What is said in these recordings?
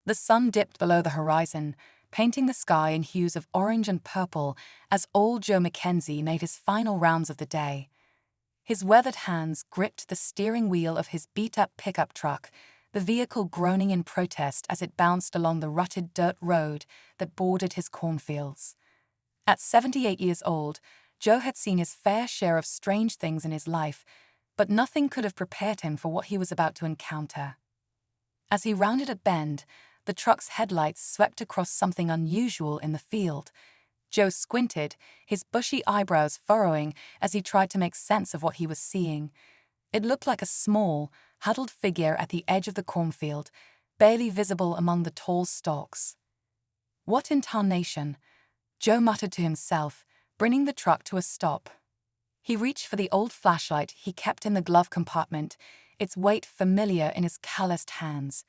The sun dipped below the horizon, painting the sky in hues of orange and purple as old Joe Mackenzie made his final rounds of the day. His weathered hands gripped the steering wheel of his beat-up pickup truck, the vehicle groaning in protest as it bounced along the rutted dirt road that bordered his cornfields. At 78 years old, Joe had seen his fair share of strange things in his life, but nothing could have prepared him for what he was about to encounter. As he rounded a bend, the truck's headlights swept across something unusual in the field. Joe squinted, his bushy eyebrows furrowing as he tried to make sense of what he was seeing. It looked like a small, huddled figure at the edge of the cornfield, barely visible among the tall stalks. "What in tarnation?" Joe muttered to himself, bringing the truck to a stop. He reached for the old flashlight he kept in the glove compartment, its weight familiar in his calloused hands.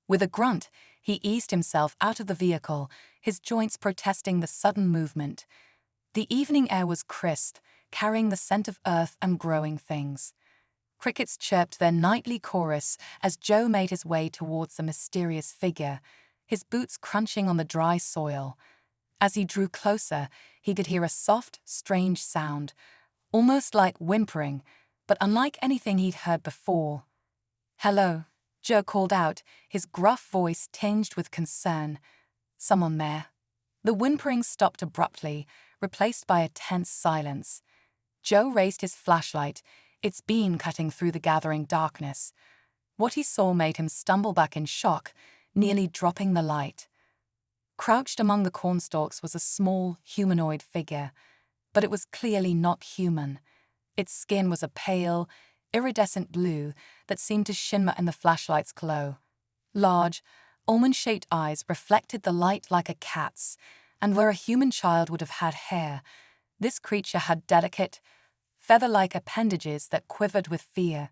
With a grunt, he eased himself out of the vehicle, his joints protesting the sudden movement. The evening air was crisp, carrying the scent of earth and growing things. Crickets chirped their nightly chorus as Joe made his way towards the mysterious figure, his boots crunching on the dry soil. As he drew closer, he could hear a soft, strange sound, almost like whimpering, but unlike anything he'd heard before. "Hello," Joe called out, his gruff voice tinged with concern. "Someone there?" The whimpering stopped abruptly, replaced by a tense silence. Joe raised his flashlight, its beam cutting through the gathering darkness. What he saw made him stumble back in shock, nearly dropping the light. Crouched among the cornstalks was a small, humanoid figure, but it was clearly not human. Its skin was a pale, iridescent blue that seemed to shimmer in the flashlight's glow. Large, almond-shaped eyes reflected the light like a cat's, and where a human child would have had hair, this creature had delicate, feather-like appendages that quivered with fear.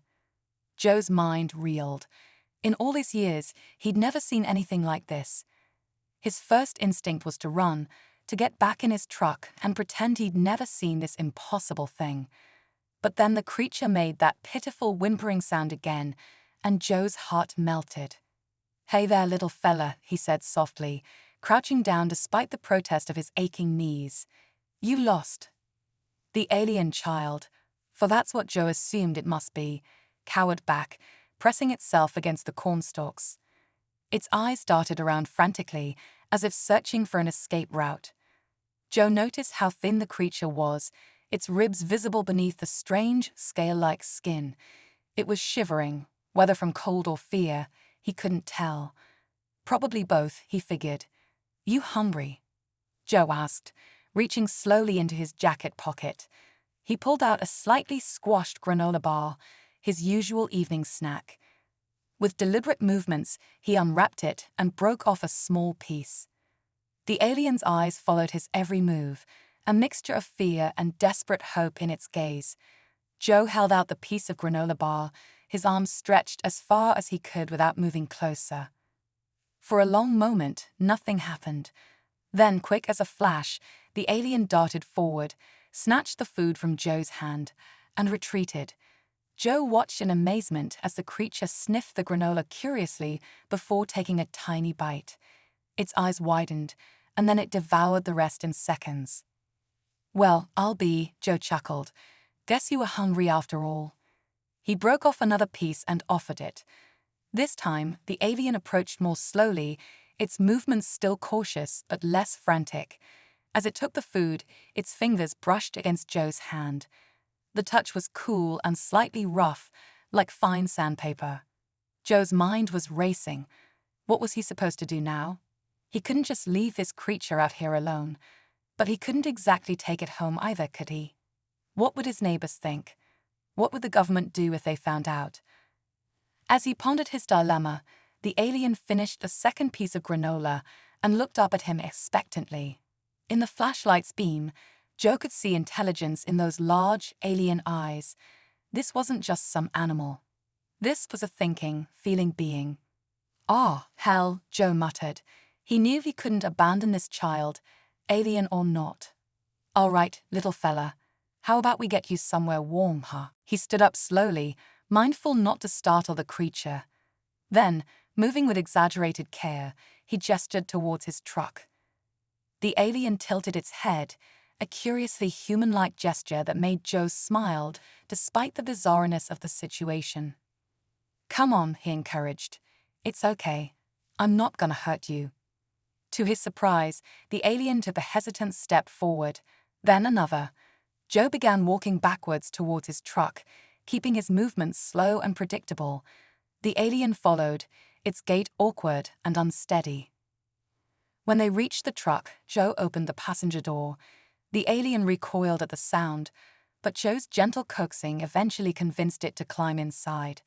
Joe's mind reeled. In all his years, he'd never seen anything like this. His first instinct was to run, to get back in his truck and pretend he'd never seen this impossible thing. But then the creature made that pitiful whimpering sound again, and Joe's heart melted. "Hey there, little fella," he said softly, crouching down despite the protest of his aching knees. "You lost." The alien child, for that's what Joe assumed it must be, cowered back, pressing itself against the cornstalks. Its eyes darted around frantically, as if searching for an escape route. Joe noticed how thin the creature was, its ribs visible beneath the strange, scale-like skin. It was shivering, whether from cold or fear, he couldn't tell. Probably both, he figured. "You hungry?" Joe asked, reaching slowly into his jacket pocket. He pulled out a slightly squashed granola bar, his usual evening snack. With deliberate movements, he unwrapped it and broke off a small piece. The alien's eyes followed his every move, a mixture of fear and desperate hope in its gaze. Joe held out the piece of granola bar, his arms stretched as far as he could without moving closer. For a long moment, nothing happened. Then, quick as a flash, the alien darted forward, snatched the food from Joe's hand, and retreated. Joe watched in amazement as the creature sniffed the granola curiously before taking a tiny bite. Its eyes widened, and then it devoured the rest in seconds. "Well, I'll be," Joe chuckled. "Guess you were hungry after all." He broke off another piece and offered it. This time, the alien approached more slowly, its movements still cautious but less frantic. As it took the food, its fingers brushed against Joe's hand. The touch was cool and slightly rough, like fine sandpaper. Joe's mind was racing. What was he supposed to do now? He couldn't just leave this creature out here alone. But he couldn't exactly take it home either, could he? What would his neighbors think? What would the government do if they found out? As he pondered his dilemma, the alien finished a second piece of granola and looked up at him expectantly. In the flashlight's beam, Joe could see intelligence in those large, alien eyes. This wasn't just some animal. This was a thinking, feeling being. "Ah, hell," Joe muttered. He knew he couldn't abandon this child, alien or not. "All right, little fella. How about we get you somewhere warm, huh?" He stood up slowly, mindful not to startle the creature. Then, Moving with exaggerated care, he gestured towards his truck. The alien tilted its head, a curiously human-like gesture that made Joe smile despite the bizarreness of the situation. "Come on," he encouraged. "It's okay. I'm not gonna hurt you." To his surprise, the alien took a hesitant step forward, then another. Joe began walking backwards towards his truck, keeping his movements slow and predictable. The alien followed, its gait awkward and unsteady. When they reached the truck, Joe opened the passenger door. The alien recoiled at the sound, but Joe's gentle coaxing eventually convinced it to climb inside.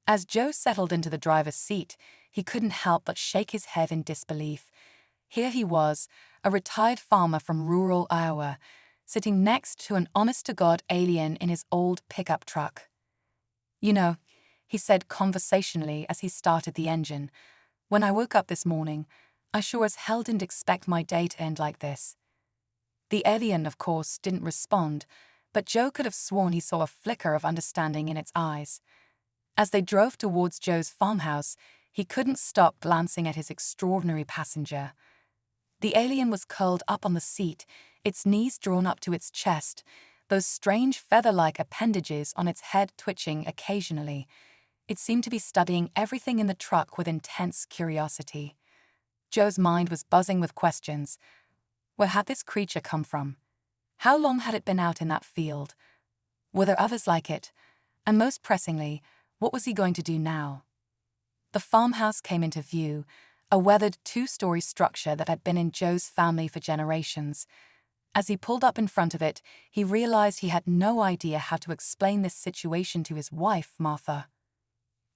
As Joe settled into the driver's seat, he couldn't help but shake his head in disbelief. Here he was, a retired farmer from rural Iowa, sitting next to an honest-to-God alien in his old pickup truck. "You know," he said conversationally as he started the engine, "when I woke up this morning, I sure as hell didn't expect my day to end like this." The alien, of course, didn't respond, but Joe could have sworn he saw a flicker of understanding in its eyes. As they drove towards Joe's farmhouse, he couldn't stop glancing at his extraordinary passenger. The alien was curled up on the seat, its knees drawn up to its chest, those strange feather-like appendages on its head twitching occasionally. It seemed to be studying everything in the truck with intense curiosity. Joe's mind was buzzing with questions. Where had this creature come from? How long had it been out in that field? Were there others like it? And most pressingly, what was he going to do now? The farmhouse came into view, a weathered two-story structure that had been in Joe's family for generations. As he pulled up in front of it, he realized he had no idea how to explain this situation to his wife, Martha.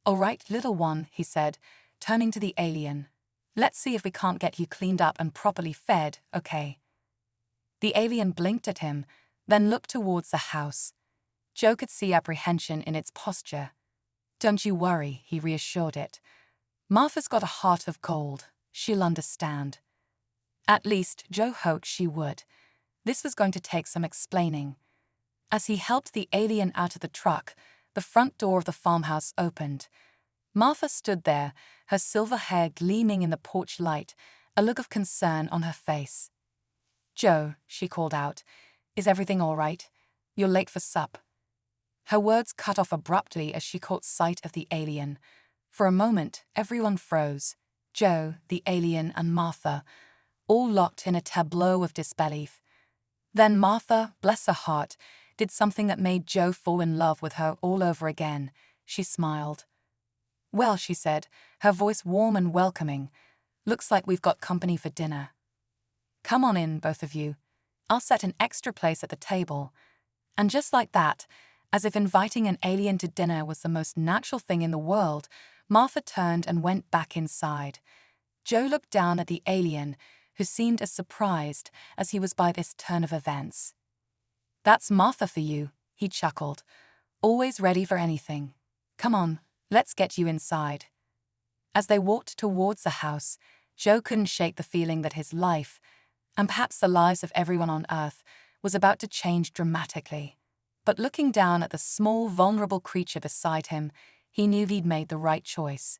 "All right, little one," he said, turning to the alien. "Let's see if we can't get you cleaned up and properly fed, okay?" The alien blinked at him, then looked towards the house. Joe could see apprehension in its posture. "Don't you worry," he reassured it. "Martha's got a heart of gold. She'll understand." At least, Joe hoped she would. This was going to take some explaining. As he helped the alien out of the truck, the front door of the farmhouse opened. Martha stood there, her silver hair gleaming in the porch light, a look of concern on her face. "Joe," she called out, "is everything all right? You're late for sup." Her words cut off abruptly as she caught sight of the alien. For a moment, everyone froze. Joe, the alien, and Martha, all locked in a tableau of disbelief. Then Martha, bless her heart, did something that made Joe fall in love with her all over again. She smiled. "Well," she said, her voice warm and welcoming, "looks like we've got company for dinner. Come on in, both of you. I'll set an extra place at the table." And just like that, as if inviting an alien to dinner was the most natural thing in the world, Martha turned and went back inside. Joe looked down at the alien, who seemed as surprised as he was by this turn of events. "That's Martha for you," he chuckled. "Always ready for anything. Come on, let's get you inside." As they walked towards the house, Joe couldn't shake the feeling that his life, and perhaps the lives of everyone on Earth, was about to change dramatically. But looking down at the small, vulnerable creature beside him, he knew he'd made the right choice.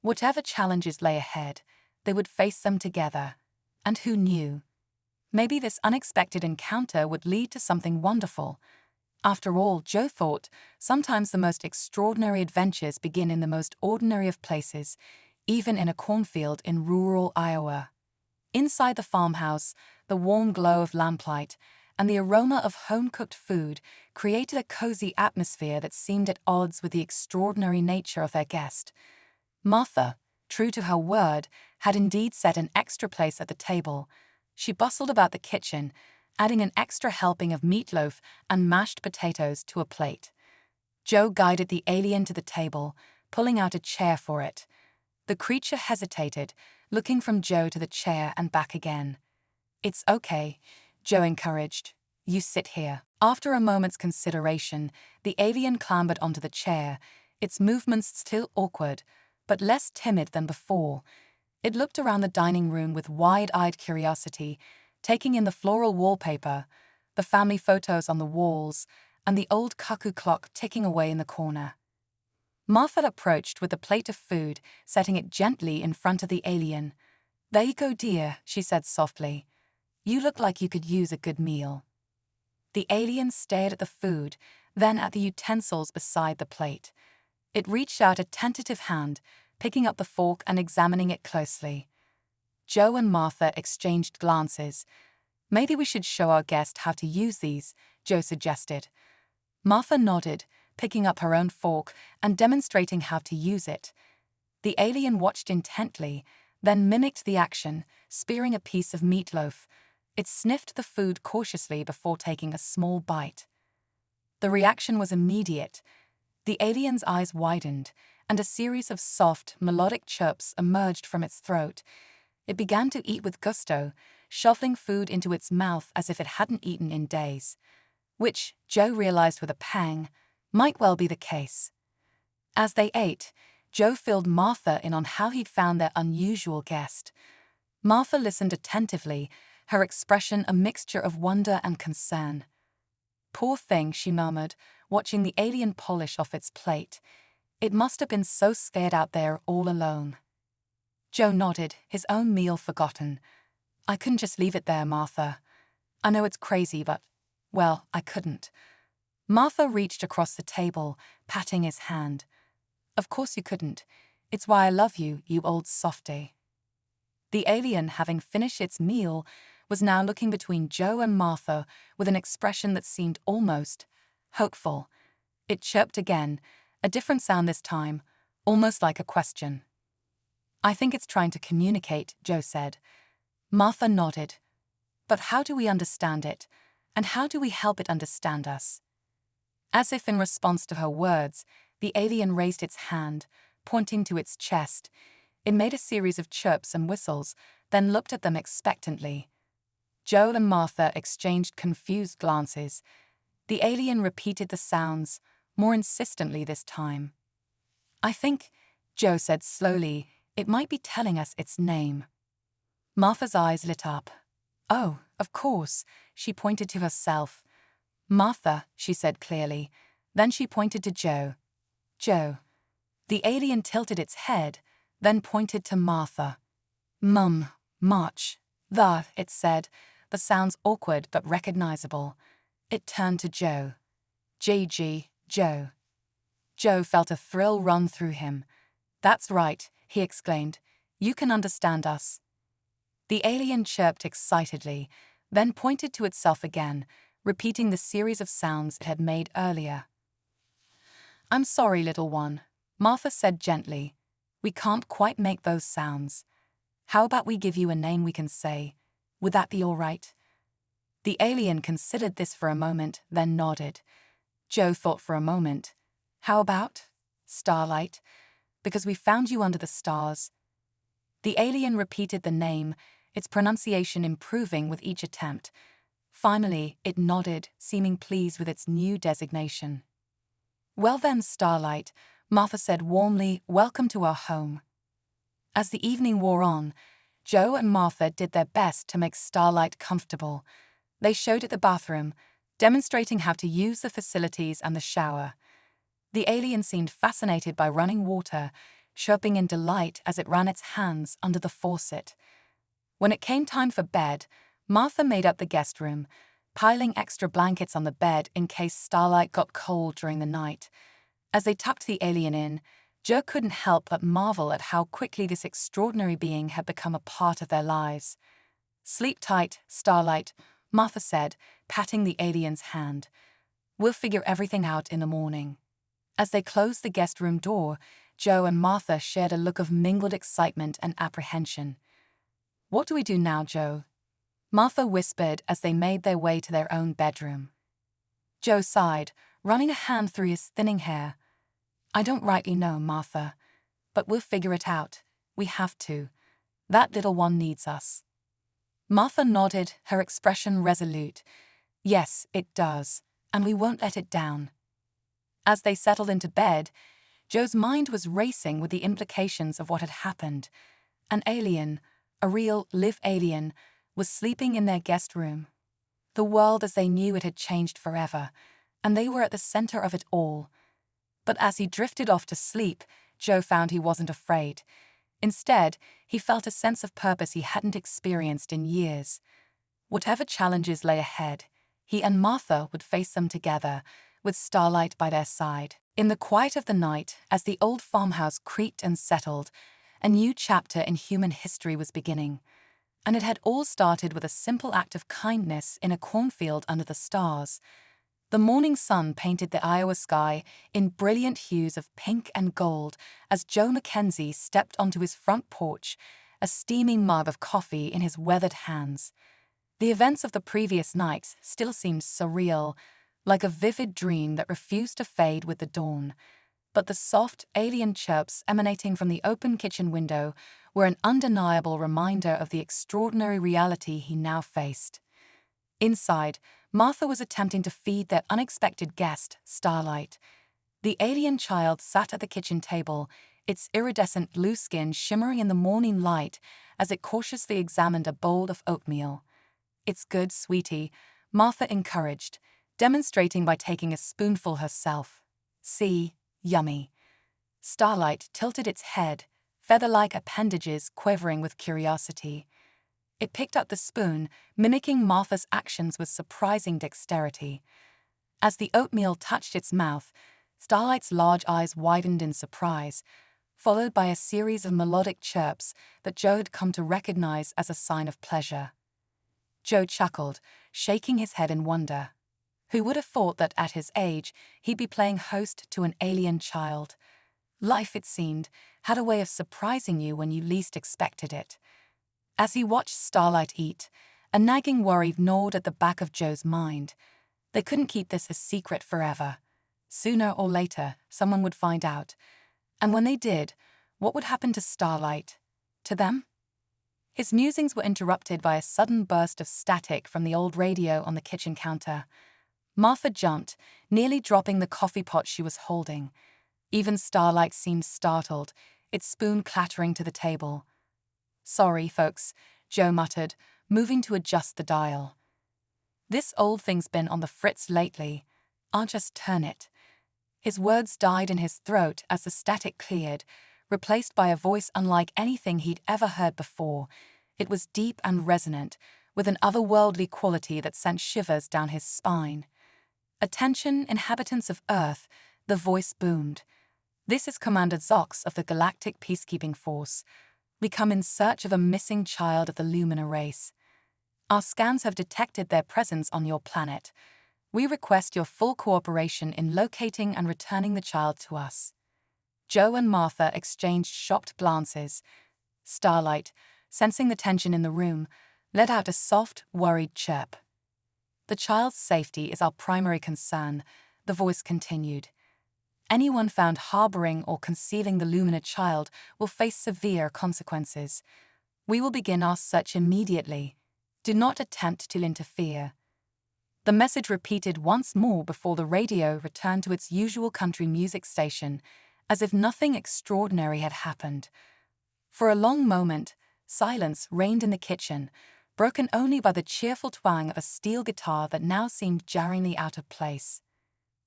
Whatever challenges lay ahead, they would face them together. And who knew? Maybe this unexpected encounter would lead to something wonderful. After all, Joe thought, sometimes the most extraordinary adventures begin in the most ordinary of places, even in a cornfield in rural Iowa. Inside the farmhouse, the warm glow of lamplight and the aroma of home-cooked food created a cozy atmosphere that seemed at odds with the extraordinary nature of their guest. Martha, true to her word, had indeed set an extra place at the table. She bustled about the kitchen, adding an extra helping of meatloaf and mashed potatoes to a plate. Joe guided the alien to the table, pulling out a chair for it. The creature hesitated, looking from Joe to the chair and back again. "It's okay," Joe encouraged. "You sit here." After a moment's consideration, the alien clambered onto the chair, its movements still awkward, but less timid than before. It looked around the dining room with wide-eyed curiosity, taking in the floral wallpaper, the family photos on the walls, and the old cuckoo clock ticking away in the corner. Martha approached with a plate of food, setting it gently in front of the alien. "There you go, dear," she said softly. "You look like you could use a good meal." The alien stared at the food, then at the utensils beside the plate. It reached out a tentative hand, picking up the fork and examining it closely. Joe and Martha exchanged glances. "Maybe we should show our guest how to use these," Joe suggested. Martha nodded, picking up her own fork and demonstrating how to use it. The alien watched intently, then mimicked the action, spearing a piece of meatloaf. It sniffed the food cautiously before taking a small bite. The reaction was immediate. The alien's eyes widened, and a series of soft, melodic chirps emerged from its throat. It began to eat with gusto, shuffling food into its mouth as if it hadn't eaten in days. Which, Joe realized with a pang, might well be the case. As they ate, Joe filled Martha in on how he'd found their unusual guest. Martha listened attentively, her expression a mixture of wonder and concern. "Poor thing," she murmured, watching the alien polish off its plate. "It must have been so scared out there all alone." Joe nodded, his own meal forgotten. "I couldn't just leave it there, Martha. I know it's crazy, but, well, I couldn't." Martha reached across the table, patting his hand. "Of course you couldn't. It's why I love you, you old softy." The alien, having finished its meal, was now looking between Joe and Martha with an expression that seemed almost hopeful. It chirped again, a different sound this time, almost like a question. "I think it's trying to communicate," Joe said. Martha nodded. "But how do we understand it? And how do we help it understand us?" As if in response to her words, the alien raised its hand, pointing to its chest. It made a series of chirps and whistles, then looked at them expectantly. Joe and Martha exchanged confused glances. The alien repeated the sounds, more insistently this time. "I think," Joe said slowly, "it might be telling us its name." Martha's eyes lit up. "Oh, of course," she pointed to herself. "Martha," she said clearly. Then she pointed to Joe. "Joe." The alien tilted its head, then pointed to Martha. March. It said, the sounds awkward but recognizable. It turned to Joe. "GG, Joe." Joe felt a thrill run through him. "That's right," he exclaimed. "You can understand us." The alien chirped excitedly, then pointed to itself again, repeating the series of sounds it had made earlier. "I'm sorry, little one," Martha said gently. "We can't quite make those sounds. How about we give you a name we can say? Would that be all right?" The alien considered this for a moment, then nodded. Joe thought for a moment. "How about Starlight? Because we found you under the stars." The alien repeated the name, its pronunciation improving with each attempt. Finally, it nodded, seeming pleased with its new designation. "Well then, Starlight," Martha said warmly, "welcome to our home." As the evening wore on, Joe and Martha did their best to make Starlight comfortable. They showed it the bathroom, demonstrating how to use the facilities and the shower. The alien seemed fascinated by running water, chirping in delight as it ran its hands under the faucet. When it came time for bed, Martha made up the guest room, piling extra blankets on the bed in case Starlight got cold during the night. As they tucked the alien in, Joe couldn't help but marvel at how quickly this extraordinary being had become a part of their lives. "Sleep tight, Starlight," Martha said, patting the alien's hand. "We'll figure everything out in the morning." As they closed the guest room door, Joe and Martha shared a look of mingled excitement and apprehension. "What do we do now, Joe?" Martha whispered as they made their way to their own bedroom. Joe sighed, running a hand through his thinning hair. "I don't rightly know, Martha. But we'll figure it out. We have to. That little one needs us." Martha nodded, her expression resolute. "Yes, it does, and we won't let it down." As they settled into bed, Joe's mind was racing with the implications of what had happened. An alien, a real live alien, was sleeping in their guest room. The world as they knew it had changed forever, and they were at the center of it all. But as he drifted off to sleep, Joe found he wasn't afraid. Instead, he felt a sense of purpose he hadn't experienced in years. Whatever challenges lay ahead, he and Martha would face them together, with Starlight by their side. In the quiet of the night, as the old farmhouse creaked and settled, a new chapter in human history was beginning. And it had all started with a simple act of kindness in a cornfield under the stars. The morning sun painted the Iowa sky in brilliant hues of pink and gold as Joe Mackenzie stepped onto his front porch, a steaming mug of coffee in his weathered hands. The events of the previous night still seemed surreal, like a vivid dream that refused to fade with the dawn. But the soft, alien chirps emanating from the open kitchen window were an undeniable reminder of the extraordinary reality he now faced. Inside, Martha was attempting to feed their unexpected guest, Starlight. The alien child sat at the kitchen table, its iridescent blue skin shimmering in the morning light as it cautiously examined a bowl of oatmeal. "It's good, sweetie," Martha encouraged, demonstrating by taking a spoonful herself. "See, yummy." Starlight tilted its head, feather-like appendages quivering with curiosity. It picked up the spoon, mimicking Martha's actions with surprising dexterity. As the oatmeal touched its mouth, Starlight's large eyes widened in surprise, followed by a series of melodic chirps that Joe had come to recognize as a sign of pleasure. Joe chuckled, shaking his head in wonder. Who would have thought that at his age, he'd be playing host to an alien child? Life, it seemed, had a way of surprising you when you least expected it. As he watched Starlight eat, a nagging worry gnawed at the back of Joe's mind. They couldn't keep this a secret forever. Sooner or later, someone would find out. And when they did, what would happen to Starlight? To them? His musings were interrupted by a sudden burst of static from the old radio on the kitchen counter. Martha jumped, nearly dropping the coffee pot she was holding. Even Starlight seemed startled, its spoon clattering to the table. "Sorry, folks," Joe muttered, moving to adjust the dial. "This old thing's been on the fritz lately. I'll just turn it." His words died in his throat as the static cleared, replaced by a voice unlike anything he'd ever heard before. It was deep and resonant, with an otherworldly quality that sent shivers down his spine. "Attention, inhabitants of Earth," the voice boomed. "This is Commander Zox of the Galactic Peacekeeping Force. We come in search of a missing child of the Lumina race. Our scans have detected their presence on your planet. We request your full cooperation in locating and returning the child to us." Joe and Martha exchanged shocked glances. Starlight, sensing the tension in the room, let out a soft, worried chirp. "The child's safety is our primary concern," the voice continued. "Anyone found harboring or concealing the Lumina child will face severe consequences. We will begin our search immediately. Do not attempt to interfere." The message repeated once more before the radio returned to its usual country music station, as if nothing extraordinary had happened. For a long moment, silence reigned in the kitchen, broken only by the cheerful twang of a steel guitar that now seemed jarringly out of place.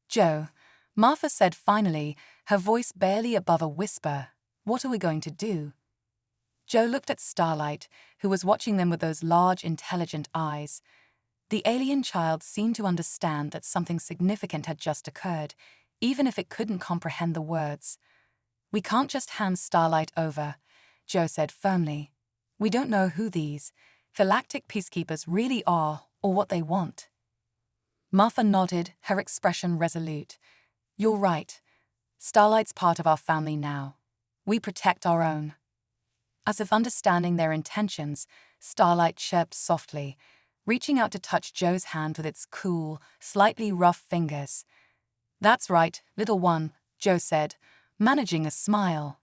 "Joe," Martha said finally, her voice barely above a whisper, "what are we going to do?" Joe looked at Starlight, who was watching them with those large, intelligent eyes. The alien child seemed to understand that something significant had just occurred, even if it couldn't comprehend the words. "We can't just hand Starlight over," Joe said firmly. "We don't know who these galactic peacekeepers really are or what they want." Martha nodded, her expression resolute. "You're right. Starlight's part of our family now. We protect our own." As if understanding their intentions, Starlight chirped softly, reaching out to touch Joe's hand with its cool, slightly rough fingers. "That's right, little one," Joe said, managing a smile.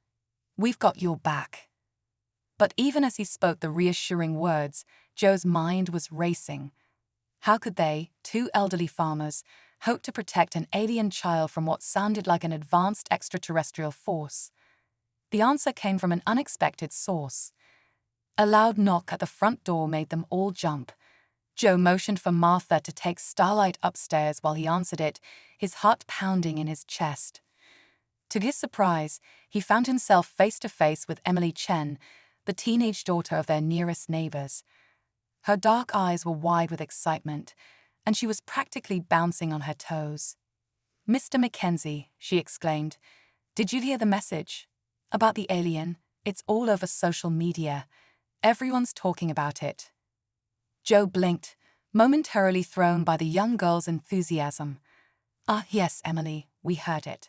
"We've got your back." But even as he spoke the reassuring words, Joe's mind was racing. How could they, two elderly farmers, hope to protect an alien child from what sounded like an advanced extraterrestrial force? The answer came from an unexpected source. A loud knock at the front door made them all jump. Joe motioned for Martha to take Starlight upstairs while he answered it, his heart pounding in his chest. To his surprise, he found himself face to face with Emily Chen, the teenage daughter of their nearest neighbors. Her dark eyes were wide with excitement, and she was practically bouncing on her toes. "Mr. Mackenzie," she exclaimed, "did you hear the message? About the alien? It's all over social media. Everyone's talking about it." Joe blinked, momentarily thrown by the young girl's enthusiasm. "Ah, yes, Emily, we heard it."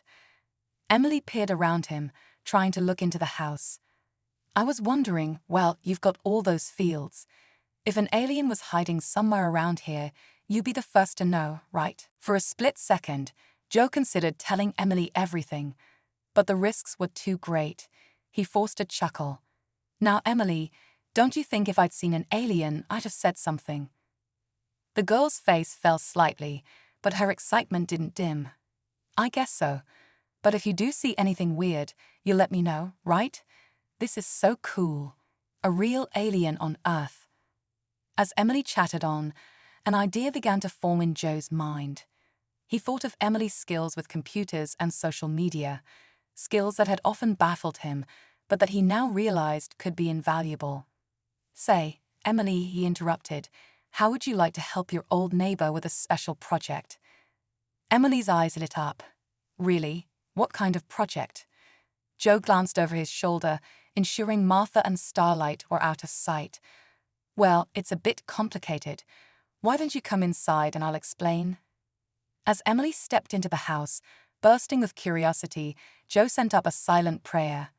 Emily peered around him, trying to look into the house. "I was wondering, well, you've got all those fields. If an alien was hiding somewhere around here, you'd be the first to know, right?" For a split second, Joe considered telling Emily everything, but the risks were too great. He forced a chuckle. "Now, Emily, don't you think if I'd seen an alien, I'd have said something?" The girl's face fell slightly, but her excitement didn't dim. "I guess so. But if you do see anything weird, you'll let me know, right? This is so cool. A real alien on Earth." As Emily chattered on, an idea began to form in Joe's mind. He thought of Emily's skills with computers and social media, skills that had often baffled him, but that he now realized could be invaluable. "Say, Emily," he interrupted, "how would you like to help your old neighbor with a special project?" Emily's eyes lit up. "Really? What kind of project?" Joe glanced over his shoulder, ensuring Martha and Starlight were out of sight. "Well, it's a bit complicated. Why don't you come inside and I'll explain?" As Emily stepped into the house, bursting with curiosity, Joe sent up a silent prayer.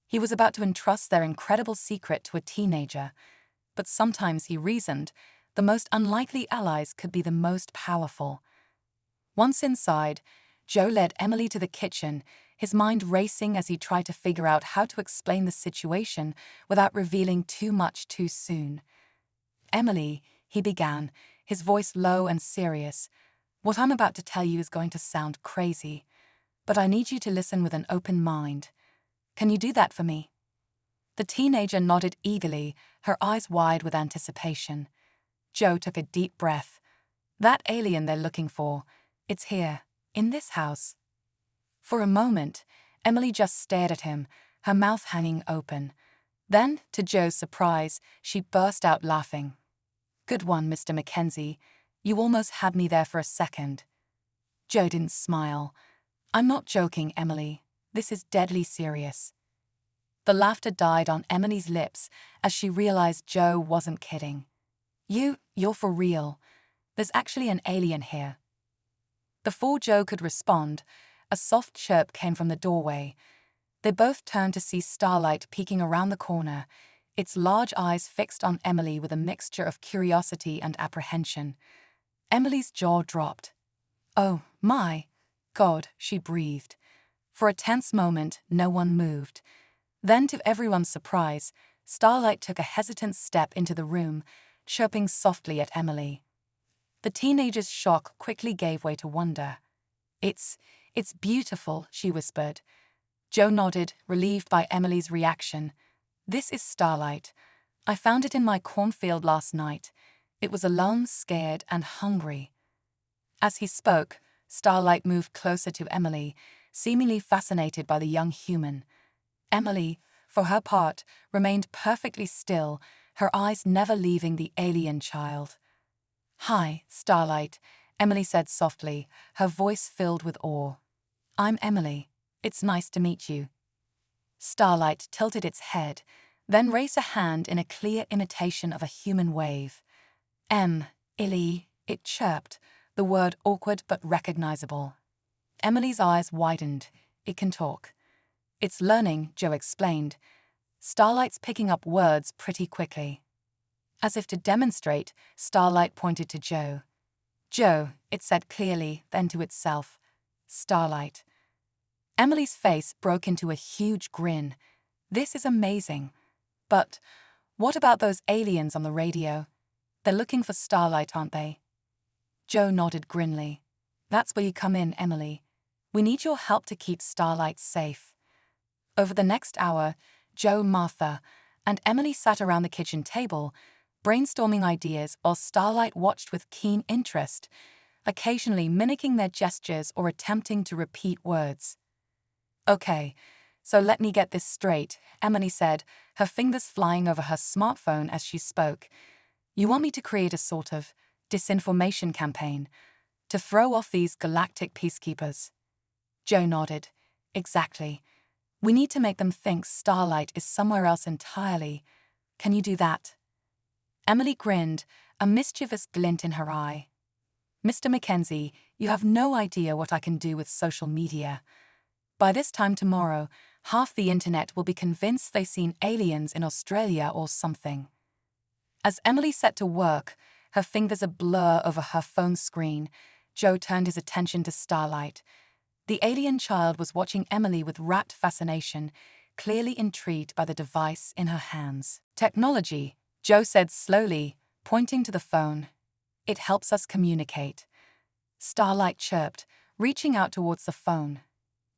He was about to entrust their incredible secret to a teenager, but sometimes, he reasoned, the most unlikely allies could be the most powerful. Once inside, Joe led Emily to the kitchen, his mind racing as he tried to figure out how to explain the situation without revealing too much too soon. "Emily," he began, his voice low and serious, "what I'm about to tell you is going to sound crazy, but I need you to listen with an open mind. Can you do that for me?" The teenager nodded eagerly, her eyes wide with anticipation. Joe took a deep breath. "That alien they're looking for, it's here, in this house." For a moment, Emily just stared at him, her mouth hanging open. Then, to Joe's surprise, she burst out laughing. "Good one, Mr. Mackenzie. You almost had me there for a second." Joe didn't smile. "I'm not joking, Emily. This is deadly serious." The laughter died on Emily's lips as she realized Joe wasn't kidding. You're for real. There's actually an alien here." Before Joe could respond, a soft chirp came from the doorway. They both turned to see Starlight peeking around the corner, its large eyes fixed on Emily with a mixture of curiosity and apprehension. Emily's jaw dropped. "Oh, my God," she breathed. For a tense moment, no one moved. Then, to everyone's surprise, Starlight took a hesitant step into the room, chirping softly at Emily. The teenager's shock quickly gave way to wonder. It's beautiful," she whispered. Joe nodded, relieved by Emily's reaction. "This is Starlight. I found it in my cornfield last night. It was alone, scared, and hungry." As he spoke, Starlight moved closer to Emily, seemingly fascinated by the young human. Emily, for her part, remained perfectly still, her eyes never leaving the alien child. "Hi, Starlight," Emily said softly, her voice filled with awe. "I'm Emily. It's nice to meet you." Starlight tilted its head, then raised a hand in a clear imitation of a human wave. "Illy," it chirped, the word awkward but recognizable. Emily's eyes widened. "It can talk." "It's learning," Joe explained. "Starlight's picking up words pretty quickly." As if to demonstrate, Starlight pointed to Joe. "Joe," it said clearly, then to itself. "Starlight." Emily's face broke into a huge grin. "This is amazing. But what about those aliens on the radio? They're looking for Starlight, aren't they?" Joe nodded grimly. "That's where you come in, Emily. We need your help to keep Starlight safe." Over the next hour, Joe, Martha, and Emily sat around the kitchen table, brainstorming ideas while Starlight watched with keen interest, occasionally mimicking their gestures or attempting to repeat words. Okay, so let me get this straight, Emily said, her fingers flying over her smartphone as she spoke. You want me to create a sort of disinformation campaign to throw off these galactic peacekeepers? Joe nodded. Exactly. We need to make them think Starlight is somewhere else entirely. Can you do that? Emily grinned, a mischievous glint in her eye. Mr. Mackenzie, you have no idea what I can do with social media. By this time tomorrow, half the internet will be convinced they've seen aliens in Australia or something. As Emily set to work, her fingers a blur over her phone screen, Joe turned his attention to Starlight. The alien child was watching Emily with rapt fascination, clearly intrigued by the device in her hands. Technology, Joe said slowly, pointing to the phone. It helps us communicate. Starlight chirped, reaching out towards the phone.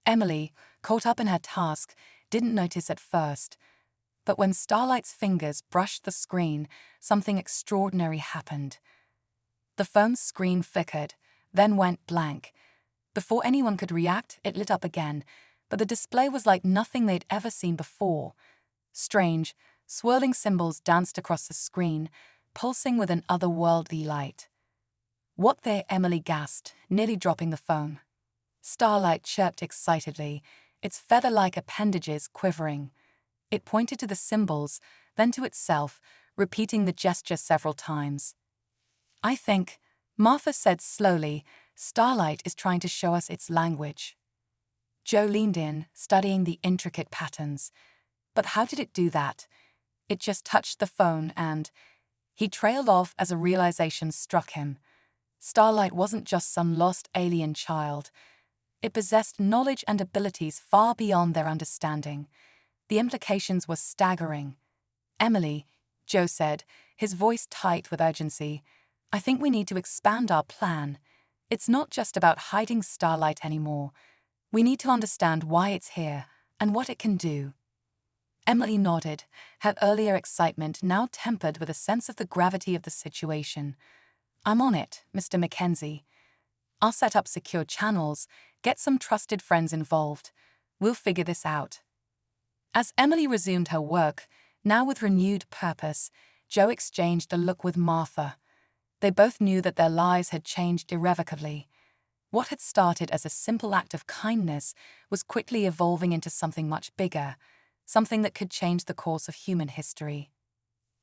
Emily, caught up in her task, didn't notice at first. But when Starlight's fingers brushed the screen, something extraordinary happened. The phone's screen flickered, then went blank. Before anyone could react, it lit up again, but the display was like nothing they'd ever seen before. Strange, swirling symbols danced across the screen, pulsing with an otherworldly light. What there? Emily gasped, nearly dropping the phone. Starlight chirped excitedly, its feather-like appendages quivering. It pointed to the symbols, then to itself, repeating the gesture several times. I think, Martha said slowly, Starlight is trying to show us its language. Joe leaned in, studying the intricate patterns. But how did it do that? It just touched the phone and... He trailed off as a realization struck him. Starlight wasn't just some lost alien child. It possessed knowledge and abilities far beyond their understanding. The implications were staggering. Emily, Joe said, his voice tight with urgency, I think we need to expand our plan. It's not just about hiding Starlight anymore. We need to understand why it's here and what it can do. Emily nodded, her earlier excitement now tempered with a sense of the gravity of the situation. I'm on it, Mr. Mackenzie. I'll set up secure channels, get some trusted friends involved. We'll figure this out. As Emily resumed her work, now with renewed purpose, Joe exchanged a look with Martha. They both knew that their lives had changed irrevocably. What had started as a simple act of kindness was quickly evolving into something much bigger, something that could change the course of human history.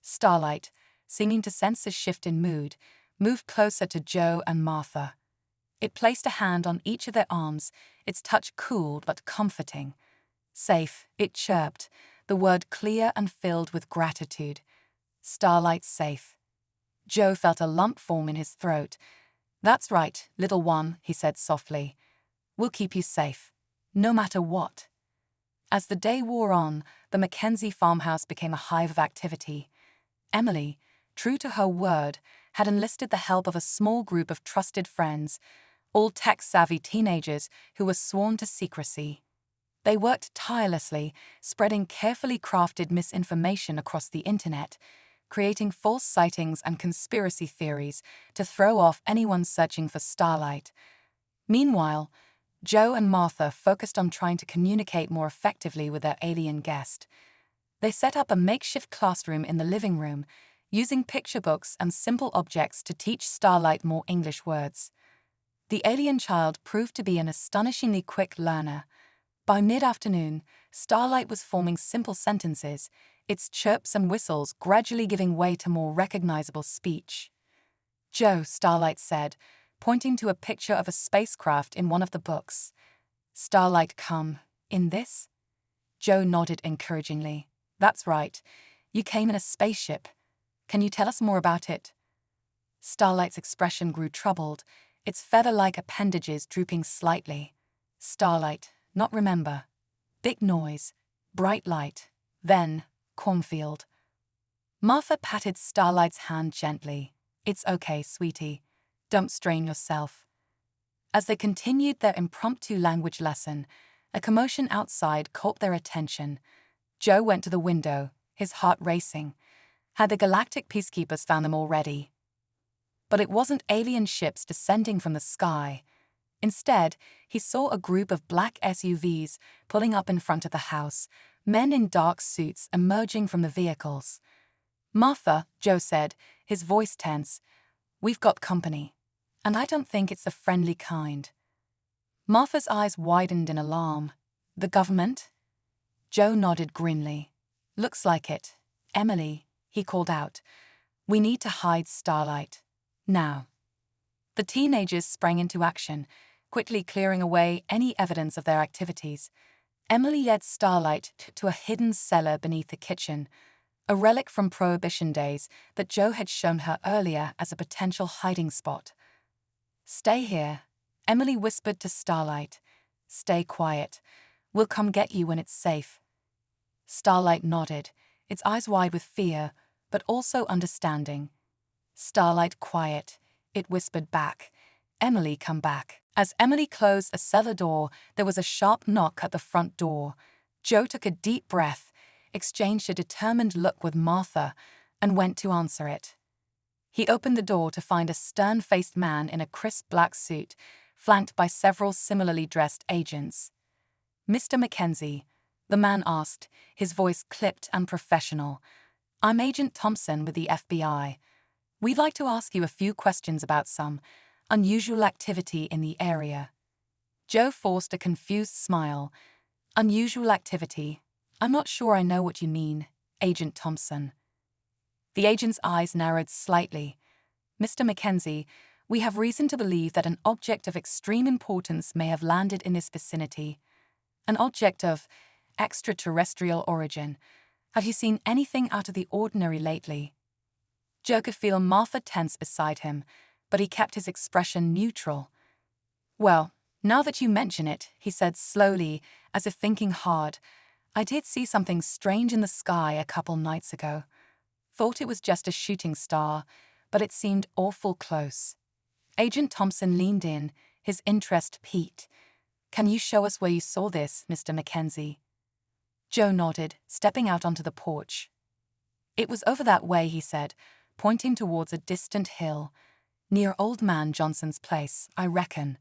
Starlight, seeming to sense a shift in mood, moved closer to Joe and Martha. It placed a hand on each of their arms, its touch cool but comforting. Safe, it chirped, the word clear and filled with gratitude. Starlight's safe. Joe felt a lump form in his throat. That's right, little one, he said softly. We'll keep you safe, no matter what. As the day wore on, the Mackenzie farmhouse became a hive of activity. Emily, true to her word, had enlisted the help of a small group of trusted friends, all tech-savvy teenagers who were sworn to secrecy. They worked tirelessly, spreading carefully crafted misinformation across the internet, creating false sightings and conspiracy theories to throw off anyone searching for Starlight. Meanwhile, Joe and Martha focused on trying to communicate more effectively with their alien guest. They set up a makeshift classroom in the living room, using picture books and simple objects to teach Starlight more English words. The alien child proved to be an astonishingly quick learner. By mid-afternoon, Starlight was forming simple sentences, its chirps and whistles gradually giving way to more recognizable speech. Joe, Starlight said, pointing to a picture of a spacecraft in one of the books. Starlight come in this? Joe nodded encouragingly. That's right. You came in a spaceship. Can you tell us more about it? Starlight's expression grew troubled, its feather-like appendages drooping slightly. Starlight, not remember. Big noise, bright light, then cornfield. Martha patted Starlight's hand gently. It's okay, sweetie. Don't strain yourself. As they continued their impromptu language lesson, a commotion outside caught their attention. Joe went to the window, his heart racing. Had the galactic peacekeepers found them already? But it wasn't alien ships descending from the sky. Instead, he saw a group of black SUVs pulling up in front of the house, men in dark suits emerging from the vehicles. "Martha," Joe said, his voice tense, "we've got company. And I don't think it's the friendly kind." Martha's eyes widened in alarm. "The government?" Joe nodded grimly. "Looks like it. Emily," he called out, "we need to hide Starlight. Now." The teenagers sprang into action, quickly clearing away any evidence of their activities. Emily led Starlight to a hidden cellar beneath the kitchen, a relic from Prohibition days that Joe had shown her earlier as a potential hiding spot. "Stay here," Emily whispered to Starlight. "Stay quiet. We'll come get you when it's safe." Starlight nodded, its eyes wide with fear, but also understanding. "Starlight, quiet," it whispered back. "Emily, come back." As Emily closed a cellar door, there was a sharp knock at the front door. Joe took a deep breath, exchanged a determined look with Martha, and went to answer it. He opened the door to find a stern-faced man in a crisp black suit, flanked by several similarly dressed agents. "Mr. Mackenzie," the man asked, his voice clipped and professional, "I'm Agent Thompson with the FBI. We'd like to ask you a few questions about some unusual activity in the area." Joe forced a confused smile. "Unusual activity? I'm not sure I know what you mean, Agent Thompson." The agent's eyes narrowed slightly. "Mr. Mackenzie, we have reason to believe that an object of extreme importance may have landed in this vicinity. An object of extraterrestrial origin. Have you seen anything out of the ordinary lately?" Joe could feel Martha tense beside him, but he kept his expression neutral. "Well, now that you mention it," he said slowly, as if thinking hard, "I did see something strange in the sky a couple nights ago. Thought it was just a shooting star, but it seemed awful close." Agent Thompson leaned in, his interest piqued. "Can you show us where you saw this, Mr. Mackenzie?" Joe nodded, stepping out onto the porch. "It was over that way," he said, pointing towards a distant hill. "Near Old Man Johnson's place, I reckon."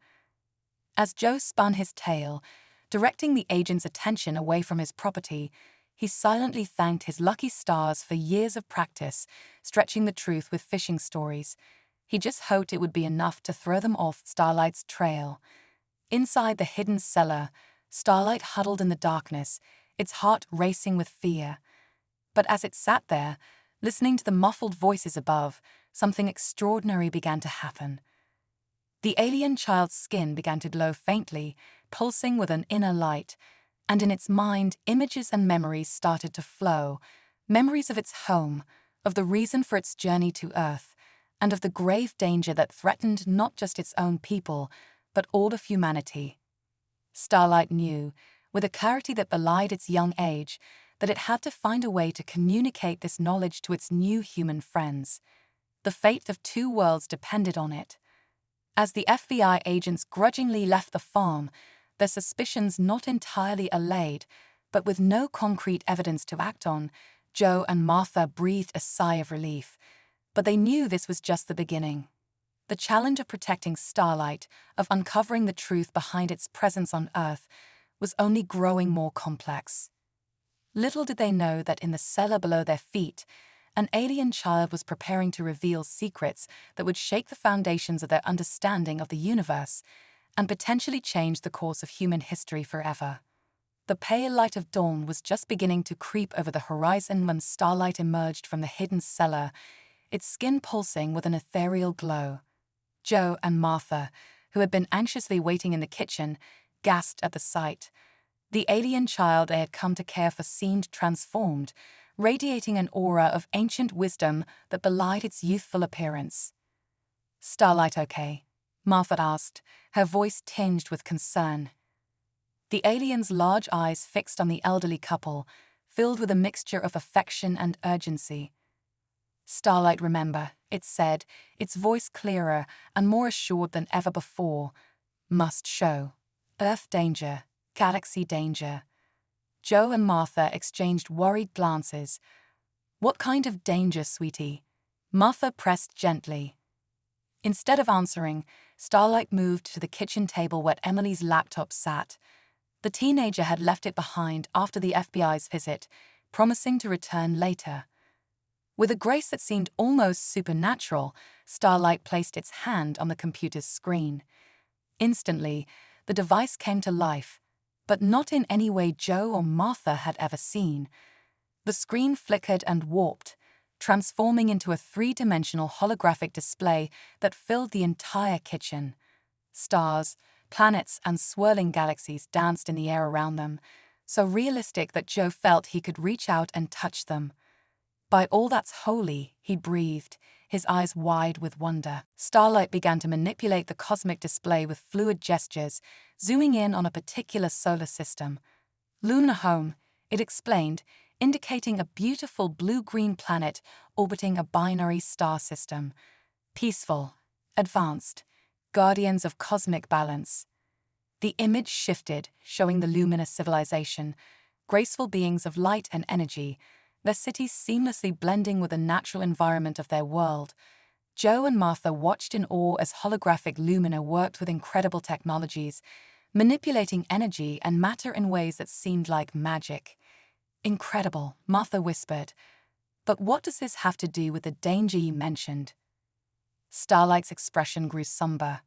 As Joe spun his tale, directing the agent's attention away from his property, he silently thanked his lucky stars for years of practice, stretching the truth with fishing stories. He just hoped it would be enough to throw them off Starlight's trail. Inside the hidden cellar, Starlight huddled in the darkness, its heart racing with fear. But as it sat there, listening to the muffled voices above, something extraordinary began to happen. The alien child's skin began to glow faintly, pulsing with an inner light, and in its mind, images and memories started to flow, memories of its home, of the reason for its journey to Earth, and of the grave danger that threatened not just its own people, but all of humanity. Starlight knew, with a clarity that belied its young age, that it had to find a way to communicate this knowledge to its new human friends. The fate of two worlds depended on it. As the FBI agents grudgingly left the farm, their suspicions not entirely allayed, but with no concrete evidence to act on, Joe and Martha breathed a sigh of relief. But they knew this was just the beginning. The challenge of protecting Starlight, of uncovering the truth behind its presence on Earth, was only growing more complex. Little did they know that in the cellar below their feet, an alien child was preparing to reveal secrets that would shake the foundations of their understanding of the universe and potentially change the course of human history forever. The pale light of dawn was just beginning to creep over the horizon when Starlight emerged from the hidden cellar, its skin pulsing with an ethereal glow. Joe and Martha, who had been anxiously waiting in the kitchen, gasped at the sight. The alien child they had come to care for seemed transformed, radiating an aura of ancient wisdom that belied its youthful appearance. "Starlight okay?" Martha asked, her voice tinged with concern. The alien's large eyes fixed on the elderly couple, filled with a mixture of affection and urgency. "Starlight, remember," it said, its voice clearer and more assured than ever before. "Must show. Earth danger, galaxy danger." Joe and Martha exchanged worried glances. "What kind of danger, sweetie?" Martha pressed gently. Instead of answering, Starlight moved to the kitchen table where Emily's laptop sat. The teenager had left it behind after the FBI's visit, promising to return later. With a grace that seemed almost supernatural, Starlight placed its hand on the computer's screen. Instantly, the device came to life, but not in any way Joe or Martha had ever seen. The screen flickered and warped, transforming into a three-dimensional holographic display that filled the entire kitchen. Stars, planets, and swirling galaxies danced in the air around them, so realistic that Joe felt he could reach out and touch them. "By all that's holy," he breathed, his eyes wide with wonder. Starlight began to manipulate the cosmic display with fluid gestures, zooming in on a particular solar system. "Lunar home," it explained, indicating a beautiful blue-green planet orbiting a binary star system. "Peaceful, advanced, guardians of cosmic balance." The image shifted, showing the luminous civilization, graceful beings of light and energy, their cities seamlessly blending with the natural environment of their world. Joe and Martha watched in awe as holographic Lumina worked with incredible technologies, manipulating energy and matter in ways that seemed like magic. "Incredible," Martha whispered. "But what does this have to do with the danger you mentioned?" Starlight's expression grew somber.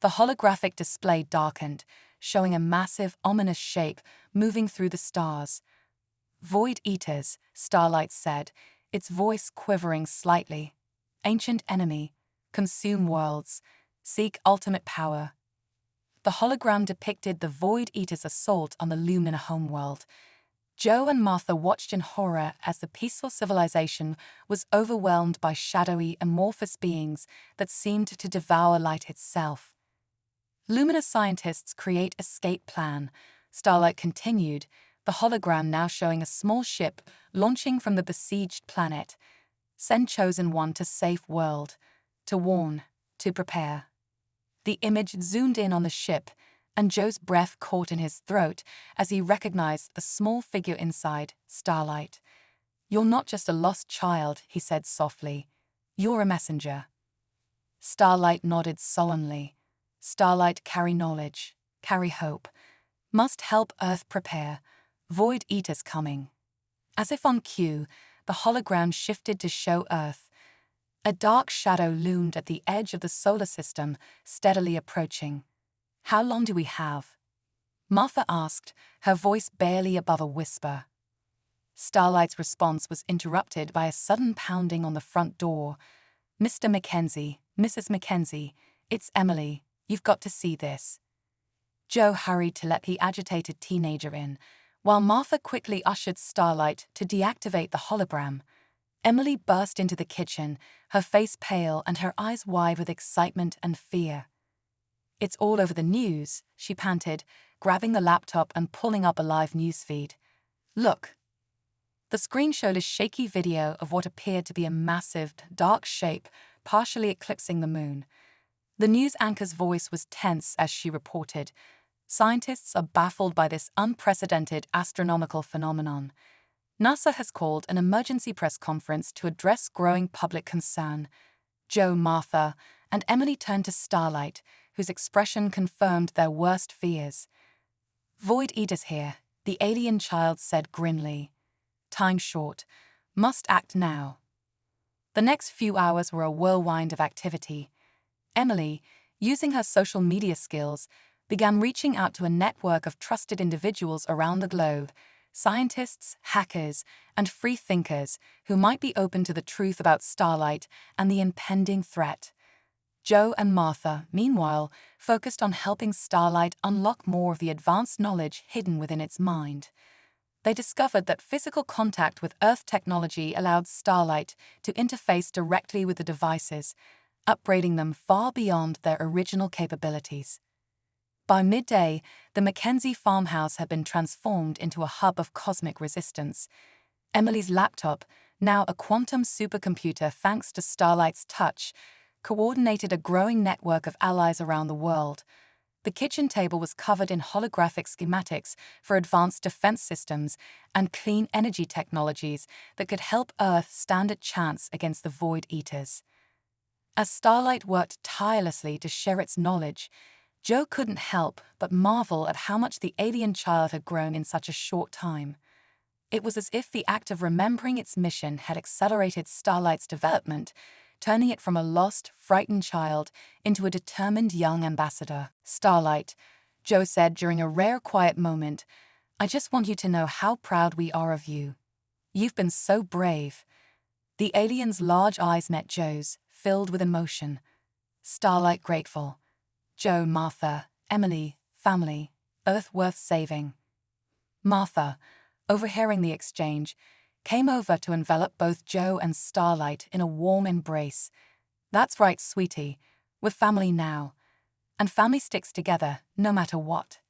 The holographic display darkened, showing a massive, ominous shape moving through the stars. "Void Eaters," Starlight said, its voice quivering slightly. "Ancient enemy. Consume worlds. Seek ultimate power." The hologram depicted the Void Eaters' assault on the Lumina homeworld. Joe and Martha watched in horror as the peaceful civilization was overwhelmed by shadowy, amorphous beings that seemed to devour light itself. "Lumina scientists create escape plan," Starlight continued, the hologram now showing a small ship launching from the besieged planet. "Send chosen one to safe world. To warn. To prepare." The image zoomed in on the ship, and Joe's breath caught in his throat as he recognized a small figure inside, Starlight. "You're not just a lost child," he said softly. "You're a messenger." Starlight nodded solemnly. "Starlight carry knowledge, carry hope. Must help Earth prepare. Void Eaters coming." As if on cue, the hologram shifted to show Earth. A dark shadow loomed at the edge of the solar system, steadily approaching. "How long do we have?" Martha asked, her voice barely above a whisper. Starlight's response was interrupted by a sudden pounding on the front door. "Mr. Mackenzie, Mrs. Mackenzie, it's Emily. You've got to see this." Joe hurried to let the agitated teenager in, while Martha quickly ushered Starlight to deactivate the hologram. Emily burst into the kitchen, her face pale and her eyes wide with excitement and fear. "It's all over the news," she panted, grabbing the laptop and pulling up a live newsfeed. "Look." The screen showed a shaky video of what appeared to be a massive, dark shape partially eclipsing the moon. The news anchor's voice was tense as she reported, "Scientists are baffled by this unprecedented astronomical phenomenon. NASA has called an emergency press conference to address growing public concern." Joe, Martha, and Emily turned to Starlight, whose expression confirmed their worst fears. "Void Eaters here," the alien child said grimly. "Time short. Must act now." The next few hours were a whirlwind of activity. Emily, using her social media skills, began reaching out to a network of trusted individuals around the globe, scientists, hackers, and free thinkers who might be open to the truth about Starlight and the impending threat. Joe and Martha, meanwhile, focused on helping Starlight unlock more of the advanced knowledge hidden within its mind. They discovered that physical contact with Earth technology allowed Starlight to interface directly with the devices, upgrading them far beyond their original capabilities. By midday, the Mackenzie farmhouse had been transformed into a hub of cosmic resistance. Emily's laptop, now a quantum supercomputer thanks to Starlight's touch, coordinated a growing network of allies around the world. The kitchen table was covered in holographic schematics for advanced defense systems and clean energy technologies that could help Earth stand a chance against the Void Eaters. As Starlight worked tirelessly to share its knowledge, Joe couldn't help but marvel at how much the alien child had grown in such a short time. It was as if the act of remembering its mission had accelerated Starlight's development, turning it from a lost, frightened child into a determined young ambassador. "Starlight," Joe said during a rare quiet moment, "I just want you to know how proud we are of you. You've been so brave." The alien's large eyes met Joe's, filled with emotion. Starlight grateful. Joe, Martha, Emily, family, Earth worth saving. Martha, overhearing the exchange, came over to envelop both Joe and Starlight in a warm embrace. "That's right, sweetie. We're family now. And family sticks together, no matter what."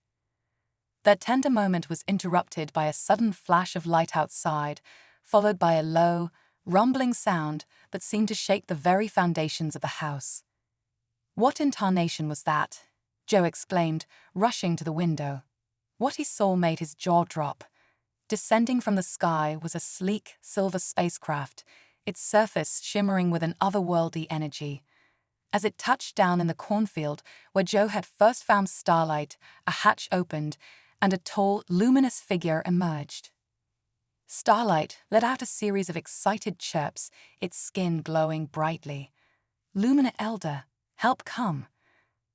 That tender moment was interrupted by a sudden flash of light outside, followed by a low, rumbling sound that seemed to shake the very foundations of the house. "What in tarnation was that?" Joe exclaimed, rushing to the window. What he saw made his jaw drop. Descending from the sky was a sleek, silver spacecraft, its surface shimmering with an otherworldly energy. As it touched down in the cornfield where Joe had first found Starlight, a hatch opened, and a tall, luminous figure emerged. Starlight let out a series of excited chirps, its skin glowing brightly. "Lumina Elder, help come."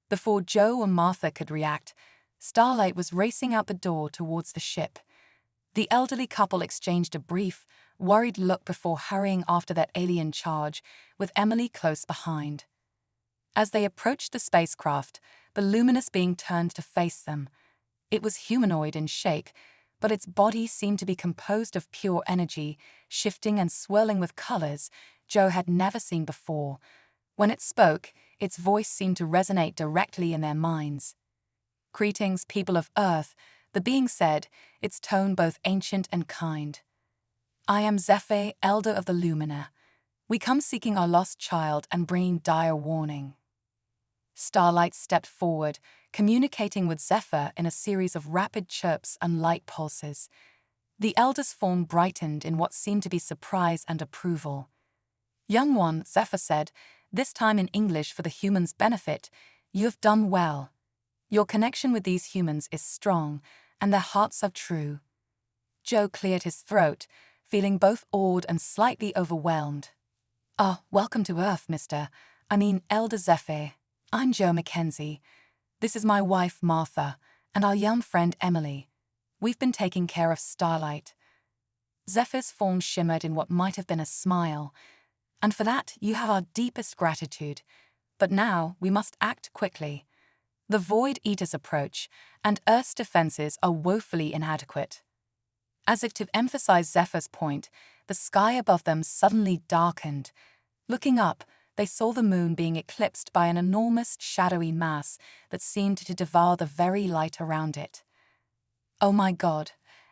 Before Joe or Martha could react, Starlight was racing out the door towards the ship. The elderly couple exchanged a brief, worried look before hurrying after that alien charge, with Emily close behind. As they approached the spacecraft, the luminous being turned to face them. It was humanoid in shape, but its body seemed to be composed of pure energy, shifting and swirling with colors Joe had never seen before. When it spoke, its voice seemed to resonate directly in their minds. "Greetings, people of Earth," the being said, its tone both ancient and kind. "I am Zephyr, Elder of the Lumina. We come seeking our lost child and bringing dire warning." Starlight stepped forward, communicating with Zephyr in a series of rapid chirps and light pulses. The Elder's form brightened in what seemed to be surprise and approval. "Young one," Zephyr said, this time in English for the humans' benefit, "you have done well. Your connection with these humans is strong, and their hearts are true." Joe cleared his throat, feeling both awed and slightly overwhelmed. Welcome to Earth, Elder Zephyr. I'm Joe Mackenzie. This is my wife, Martha, and our young friend, Emily. We've been taking care of Starlight." Zephyr's form shimmered in what might have been a smile. "And for that, you have our deepest gratitude. But now, we must act quickly. The Void Eaters approach, and Earth's defenses are woefully inadequate." As if to emphasize Zephyr's point, the sky above them suddenly darkened. Looking up, they saw the moon being eclipsed by an enormous, shadowy mass that seemed to devour the very light around it. "Oh my God,"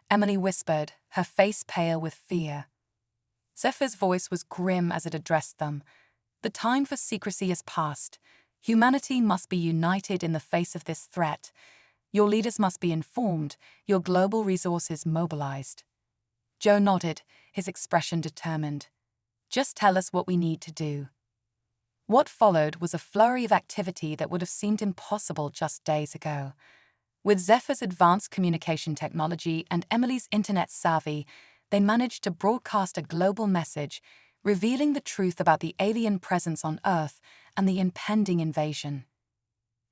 Emily whispered, her face pale with fear. Zephyr's voice was grim as it addressed them. "The time for secrecy is past. Humanity must be united in the face of this threat. Your leaders must be informed, your global resources mobilized." Joe nodded, his expression determined. "Just tell us what we need to do." What followed was a flurry of activity that would have seemed impossible just days ago. With Zephyr's advanced communication technology and Emily's internet savvy, they managed to broadcast a global message, revealing the truth about the alien presence on Earth and the impending invasion.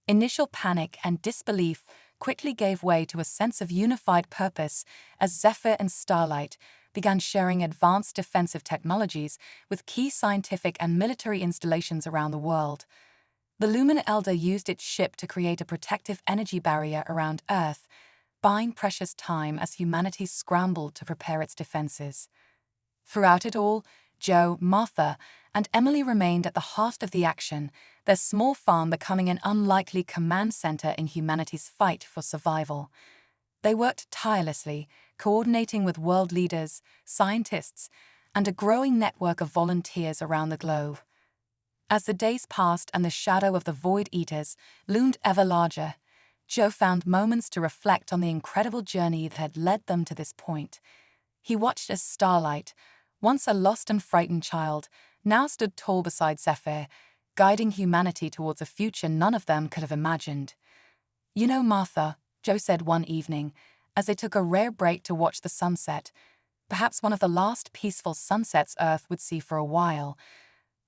Initial panic and disbelief quickly gave way to a sense of unified purpose as Zephyr and Starlight began sharing advanced defensive technologies with key scientific and military installations around the world. The Lumina Elder used its ship to create a protective energy barrier around Earth, buying precious time as humanity scrambled to prepare its defenses. Throughout it all, Joe, Martha, and Emily remained at the heart of the action, their small farm becoming an unlikely command center in humanity's fight for survival. They worked tirelessly, coordinating with world leaders, scientists, and a growing network of volunteers around the globe. As the days passed and the shadow of the Void Eaters loomed ever larger, Joe found moments to reflect on the incredible journey that had led them to this point. He watched as Starlight, once a lost and frightened child, now stood tall beside Zephyr, guiding humanity towards a future none of them could have imagined. "You know, Martha," Joe said one evening, as they took a rare break to watch the sunset, perhaps one of the last peaceful sunsets Earth would see for a while,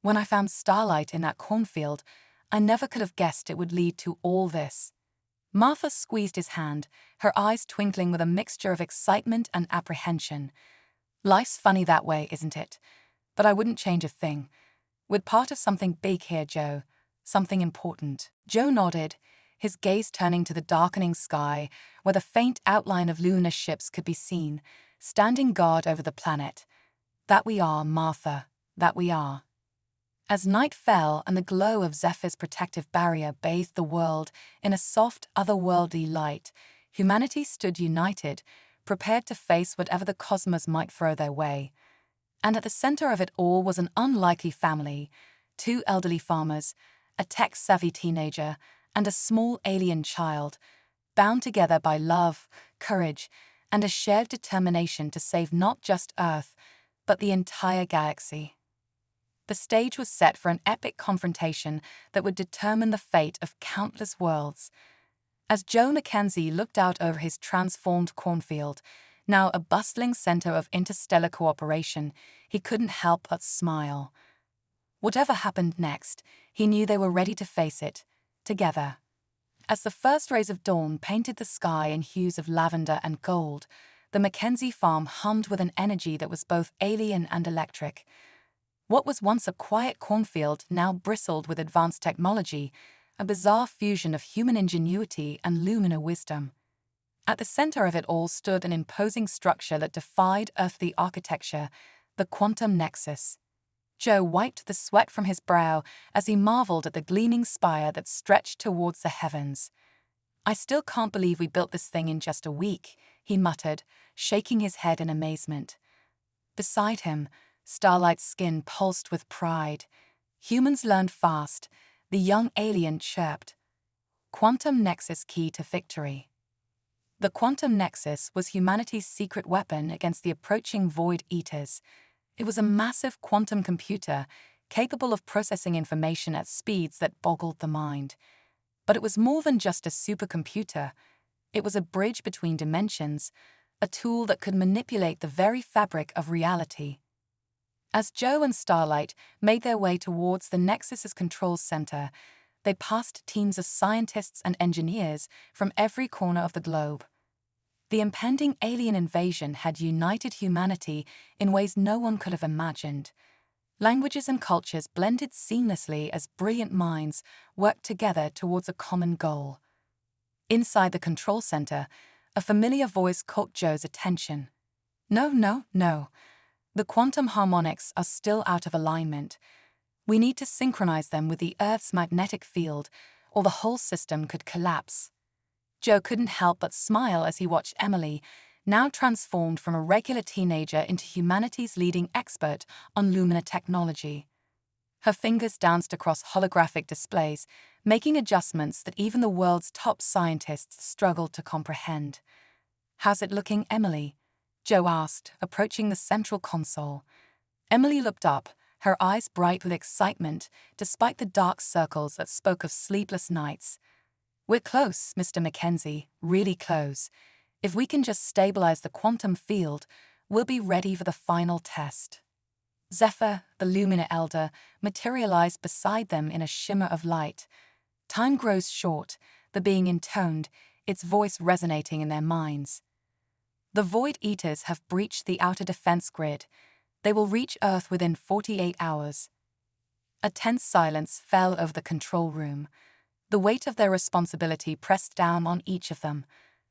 "when I found starlight in that cornfield, I never could have guessed it would lead to all this." Martha squeezed his hand, her eyes twinkling with a mixture of excitement and apprehension. "Life's funny that way, isn't it? But I wouldn't change a thing. We're part of something big here, Joe. Something important." Joe nodded, his gaze turning to the darkening sky, where the faint outline of luminous ships could be seen, standing guard over the planet. "That we are, Martha, that we are." As night fell and the glow of Zephyr's protective barrier bathed the world in a soft, otherworldly light, humanity stood united, prepared to face whatever the cosmos might throw their way. And at the center of it all was an unlikely family: two elderly farmers, a tech-savvy teenager, and a small alien child, bound together by love, courage, and a shared determination to save not just Earth, but the entire galaxy. The stage was set for an epic confrontation that would determine the fate of countless worlds. As Joe Mackenzie looked out over his transformed cornfield, now a bustling center of interstellar cooperation, he couldn't help but smile. Whatever happened next, he knew they were ready to face it, together. As the first rays of dawn painted the sky in hues of lavender and gold, the Mackenzie farm hummed with an energy that was both alien and electric. What was once a quiet cornfield now bristled with advanced technology, a bizarre fusion of human ingenuity and lunar wisdom. At the center of it all stood an imposing structure that defied earthly architecture, the quantum nexus. Joe wiped the sweat from his brow as he marveled at the gleaming spire that stretched towards the heavens. "I still can't believe we built this thing in just a week," he muttered, shaking his head in amazement. Beside him, Starlight's skin pulsed with pride. "Humans learned fast," the young alien chirped. "Quantum Nexus key to victory." The Quantum Nexus was humanity's secret weapon against the approaching Void Eaters. It was a massive quantum computer, capable of processing information at speeds that boggled the mind. But it was more than just a supercomputer. It was a bridge between dimensions, a tool that could manipulate the very fabric of reality. As Joe and Starlight made their way towards the Nexus's control center, they passed teams of scientists and engineers from every corner of the globe. The impending alien invasion had united humanity in ways no one could have imagined. Languages and cultures blended seamlessly as brilliant minds worked together towards a common goal. Inside the control center, a familiar voice caught Joe's attention. "No, no, no. The quantum harmonics are still out of alignment. We need to synchronize them with the Earth's magnetic field, or the whole system could collapse." Joe couldn't help but smile as he watched Emily, now transformed from a regular teenager into humanity's leading expert on lunar technology. Her fingers danced across holographic displays, making adjustments that even the world's top scientists struggled to comprehend. "How's it looking, Emily?" Joe asked, approaching the central console. Emily looked up, her eyes bright with excitement, despite the dark circles that spoke of sleepless nights. "We're close, Mr. Mackenzie, really close. If we can just stabilize the quantum field, we'll be ready for the final test." Zephyr, the Luminar Elder, materialized beside them in a shimmer of light. Time grows short, the being intoned, its voice resonating in their minds. "The Void Eaters have breached the outer defense grid. They will reach Earth within 48 hours. A tense silence fell over the control room. The weight of their responsibility pressed down on each of them.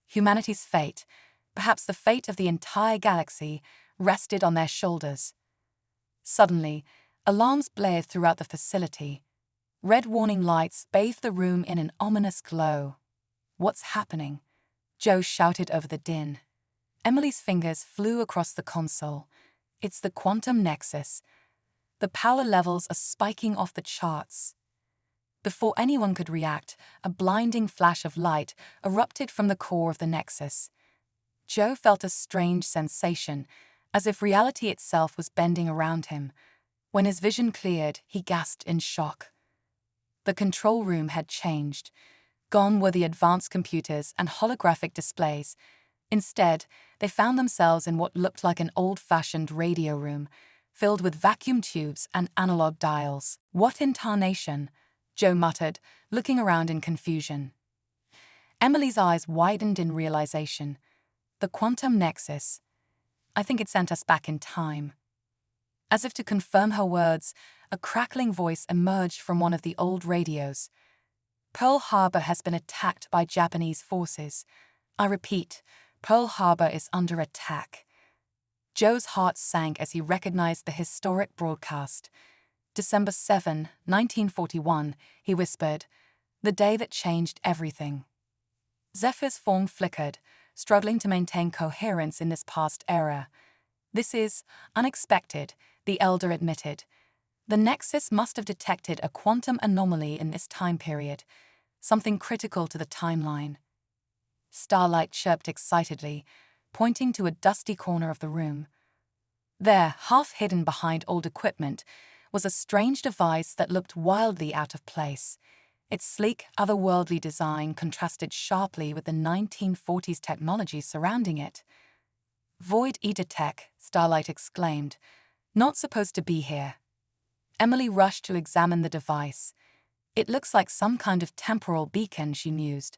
Humanity's fate, perhaps the fate of the entire galaxy, rested on their shoulders. Suddenly, alarms blared throughout the facility. Red warning lights bathed the room in an ominous glow. "What's happening?" Joe shouted over the din. Emily's fingers flew across the console. "It's the quantum nexus. The power levels are spiking off the charts." Before anyone could react, a blinding flash of light erupted from the core of the nexus. Joe felt a strange sensation, as if reality itself was bending around him. When his vision cleared, he gasped in shock. The control room had changed. Gone were the advanced computers and holographic displays. Instead, they found themselves in what looked like an old-fashioned radio room, filled with vacuum tubes and analog dials. "What in tarnation?" Joe muttered, looking around in confusion. Emily's eyes widened in realization. The quantum nexus. I think it sent us back in time. As if to confirm her words, a crackling voice emerged from one of the old radios. "Pearl Harbor has been attacked by Japanese forces. I repeat, Pearl Harbor is under attack." Joe's heart sank as he recognized the historic broadcast. "December 7, 1941, he whispered, "the day that changed everything." Zephyr's form flickered, struggling to maintain coherence in this past era. "This is unexpected," the elder admitted. "The Nexus must have detected a quantum anomaly in this time period, something critical to the timeline." Starlight chirped excitedly, pointing to a dusty corner of the room. There, half hidden behind old equipment, was a strange device that looked wildly out of place. Its sleek, otherworldly design contrasted sharply with the 1940s technology surrounding it. "Void Eater Tech," Starlight exclaimed. "Not supposed to be here." Emily rushed to examine the device. "It looks like some kind of temporal beacon," she mused.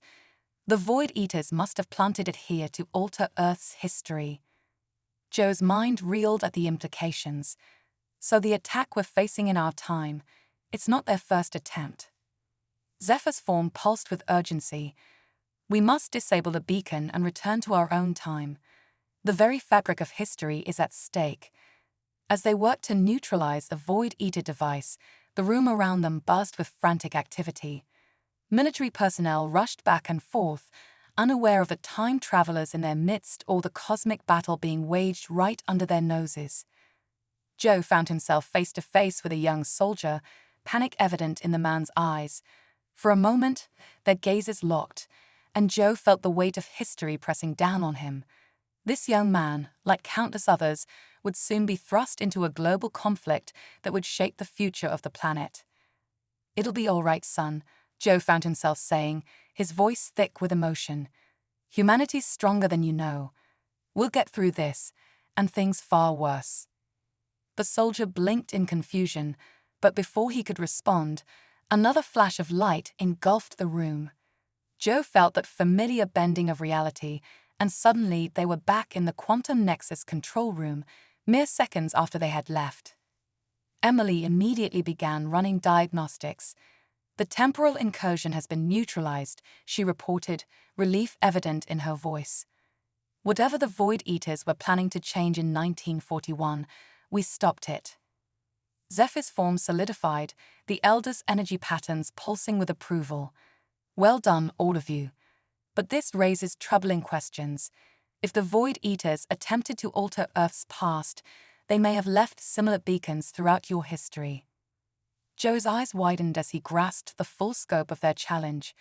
"The Void Eaters must have planted it here to alter Earth's history." Joe's mind reeled at the implications. So the attack we're facing in our time, it's not their first attempt. Zephyr's form pulsed with urgency. "We must disable the beacon and return to our own time. The very fabric of history is at stake." As they worked to neutralize the Void Eater device, the room around them buzzed with frantic activity. Military personnel rushed back and forth, unaware of the time travelers in their midst or the cosmic battle being waged right under their noses. Joe found himself face to face with a young soldier, panic evident in the man's eyes. For a moment, their gazes locked, and Joe felt the weight of history pressing down on him. This young man, like countless others, would soon be thrust into a global conflict that would shape the future of the planet. "It'll be all right, son," Joe found himself saying, his voice thick with emotion. "Humanity's stronger than you know. We'll get through this, and things far worse." The soldier blinked in confusion, but before he could respond, another flash of light engulfed the room. Joe felt that familiar bending of reality, and suddenly they were back in the Quantum Nexus control room, mere seconds after they had left. Emily immediately began running diagnostics. "The temporal incursion has been neutralized," she reported, relief evident in her voice. "Whatever the Void Eaters were planning to change in 1941, we stopped it." Zephyr's form solidified, the elder's energy patterns pulsing with approval. "Well done, all of you. But this raises troubling questions. If the Void Eaters attempted to alter Earth's past, they may have left similar beacons throughout your history." Joe's eyes widened as he grasped the full scope of their challenge.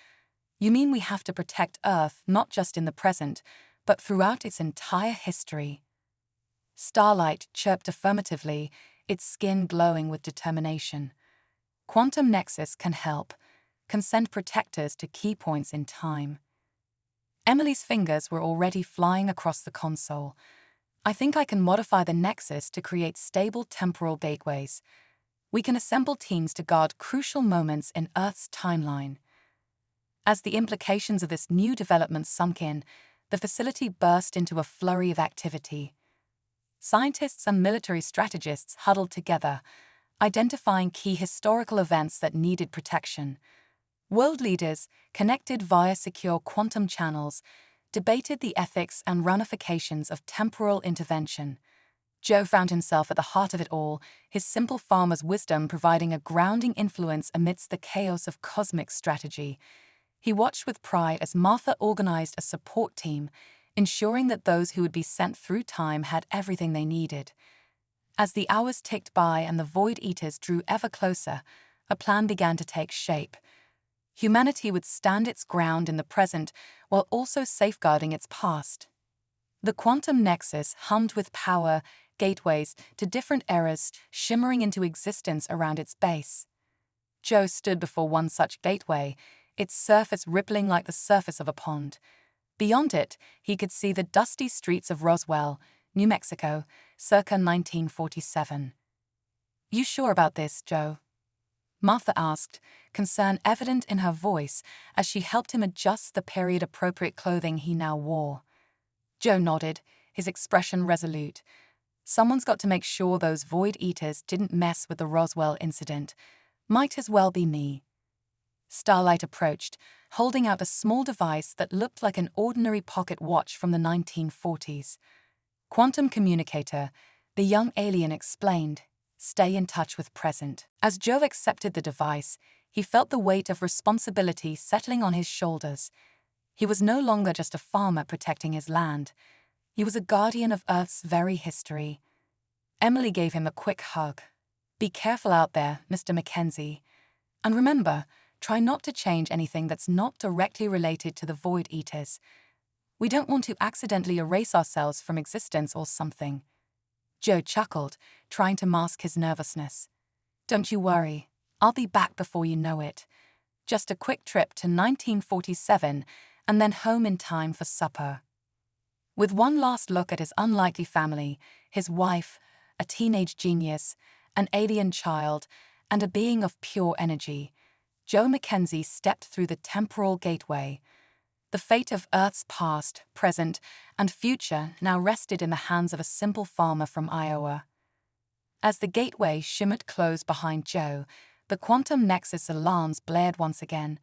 "You mean we have to protect Earth not just in the present, but throughout its entire history?" Starlight chirped affirmatively, its skin glowing with determination. "Quantum Nexus can help, can send protectors to key points in time." Emily's fingers were already flying across the console. "I think I can modify the Nexus to create stable temporal gateways. We can assemble teams to guard crucial moments in Earth's timeline." As the implications of this new development sunk in, the facility burst into a flurry of activity. Scientists and military strategists huddled together, identifying key historical events that needed protection. World leaders, connected via secure quantum channels, debated the ethics and ramifications of temporal intervention. Joe found himself at the heart of it all, his simple farmer's wisdom providing a grounding influence amidst the chaos of cosmic strategy. He watched with pride as Martha organized a support team, ensuring that those who would be sent through time had everything they needed. As the hours ticked by and the Void Eaters drew ever closer, a plan began to take shape. Humanity would stand its ground in the present while also safeguarding its past. The Quantum Nexus hummed with power, gateways to different eras shimmering into existence around its base. Joe stood before one such gateway, its surface rippling like the surface of a pond. Beyond it, he could see the dusty streets of Roswell, New Mexico, circa 1947. "You sure about this, Joe?" Martha asked, concern evident in her voice as she helped him adjust the period-appropriate clothing he now wore. Joe nodded, his expression resolute. Someone's got to make sure those Void Eaters didn't mess with the Roswell incident. Might as well be me. Starlight approached, holding out a small device that looked like an ordinary pocket watch from the 1940s. "Quantum communicator," the young alien explained. "Stay in touch with present." As Joe accepted the device, he felt the weight of responsibility settling on his shoulders. He was no longer just a farmer protecting his land. He was a guardian of Earth's very history. Emily gave him a quick hug. "Be careful out there, Mr. Mackenzie. And remember, try not to change anything that's not directly related to the Void Eaters. We don't want to accidentally erase ourselves from existence or something." Joe chuckled, trying to mask his nervousness. "Don't you worry. I'll be back before you know it. Just a quick trip to 1947 and then home in time for supper." With one last look at his unlikely family, his wife, a teenage genius, an alien child, and a being of pure energy, Joe Mackenzie stepped through the temporal gateway. The fate of Earth's past, present, and future now rested in the hands of a simple farmer from Iowa. As the gateway shimmered closed behind Joe, the quantum nexus alarms blared once again.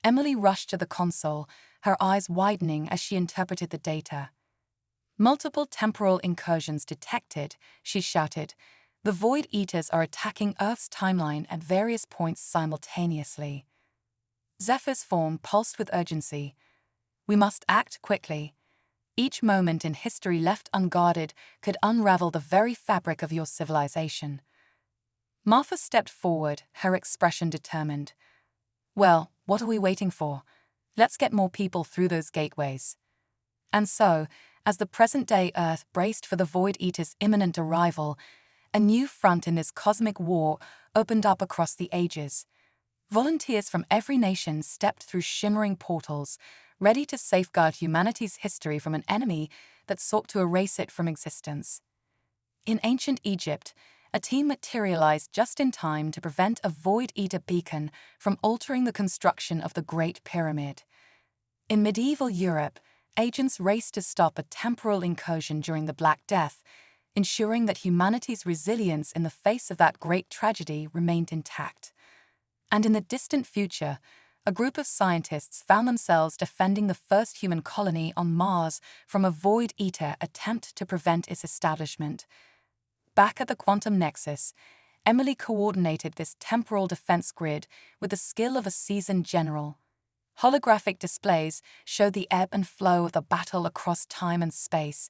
Emily rushed to the console, her eyes widening as she interpreted the data. "Multiple temporal incursions detected," she shouted. "The Void Eaters are attacking Earth's timeline at various points simultaneously." Zephyr's form pulsed with urgency. "We must act quickly. Each moment in history left unguarded could unravel the very fabric of your civilization." Martha stepped forward, her expression determined. "Well, what are we waiting for? Let's get more people through those gateways." And so, as the present-day Earth braced for the Void Eaters' imminent arrival, a new front in this cosmic war opened up across the ages. Volunteers from every nation stepped through shimmering portals, ready to safeguard humanity's history from an enemy that sought to erase it from existence. In ancient Egypt, a team materialized just in time to prevent a Void Eater beacon from altering the construction of the Great Pyramid. In medieval Europe, agents raced to stop a temporal incursion during the Black Death, ensuring that humanity's resilience in the face of that great tragedy remained intact. And in the distant future, a group of scientists found themselves defending the first human colony on Mars from a Void Eater attempt to prevent its establishment. Back at the quantum nexus, Emily coordinated this temporal defense grid with the skill of a seasoned general. Holographic displays showed the ebb and flow of the battle across time and space,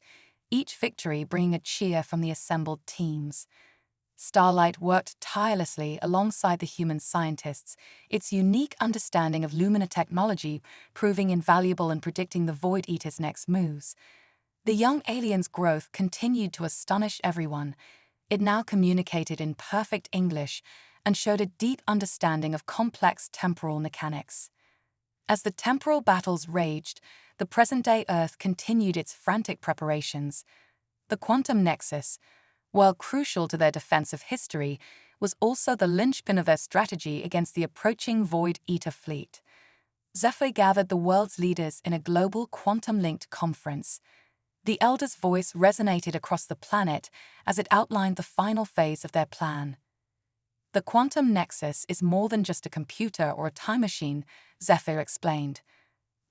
each victory bringing a cheer from the assembled teams. Starlight worked tirelessly alongside the human scientists, its unique understanding of Lumina technology proving invaluable in predicting the Void Eater's next moves. The young alien's growth continued to astonish everyone. It now communicated in perfect English and showed a deep understanding of complex temporal mechanics. As the temporal battles raged, the present-day Earth continued its frantic preparations. The quantum nexus, while crucial to their defense of history, was also the linchpin of their strategy against the approaching Void Eater fleet. Zephyr gathered the world's leaders in a global quantum-linked conference. The Elder's voice resonated across the planet as it outlined the final phase of their plan. "The quantum nexus is more than just a computer or a time machine," Zephyr explained.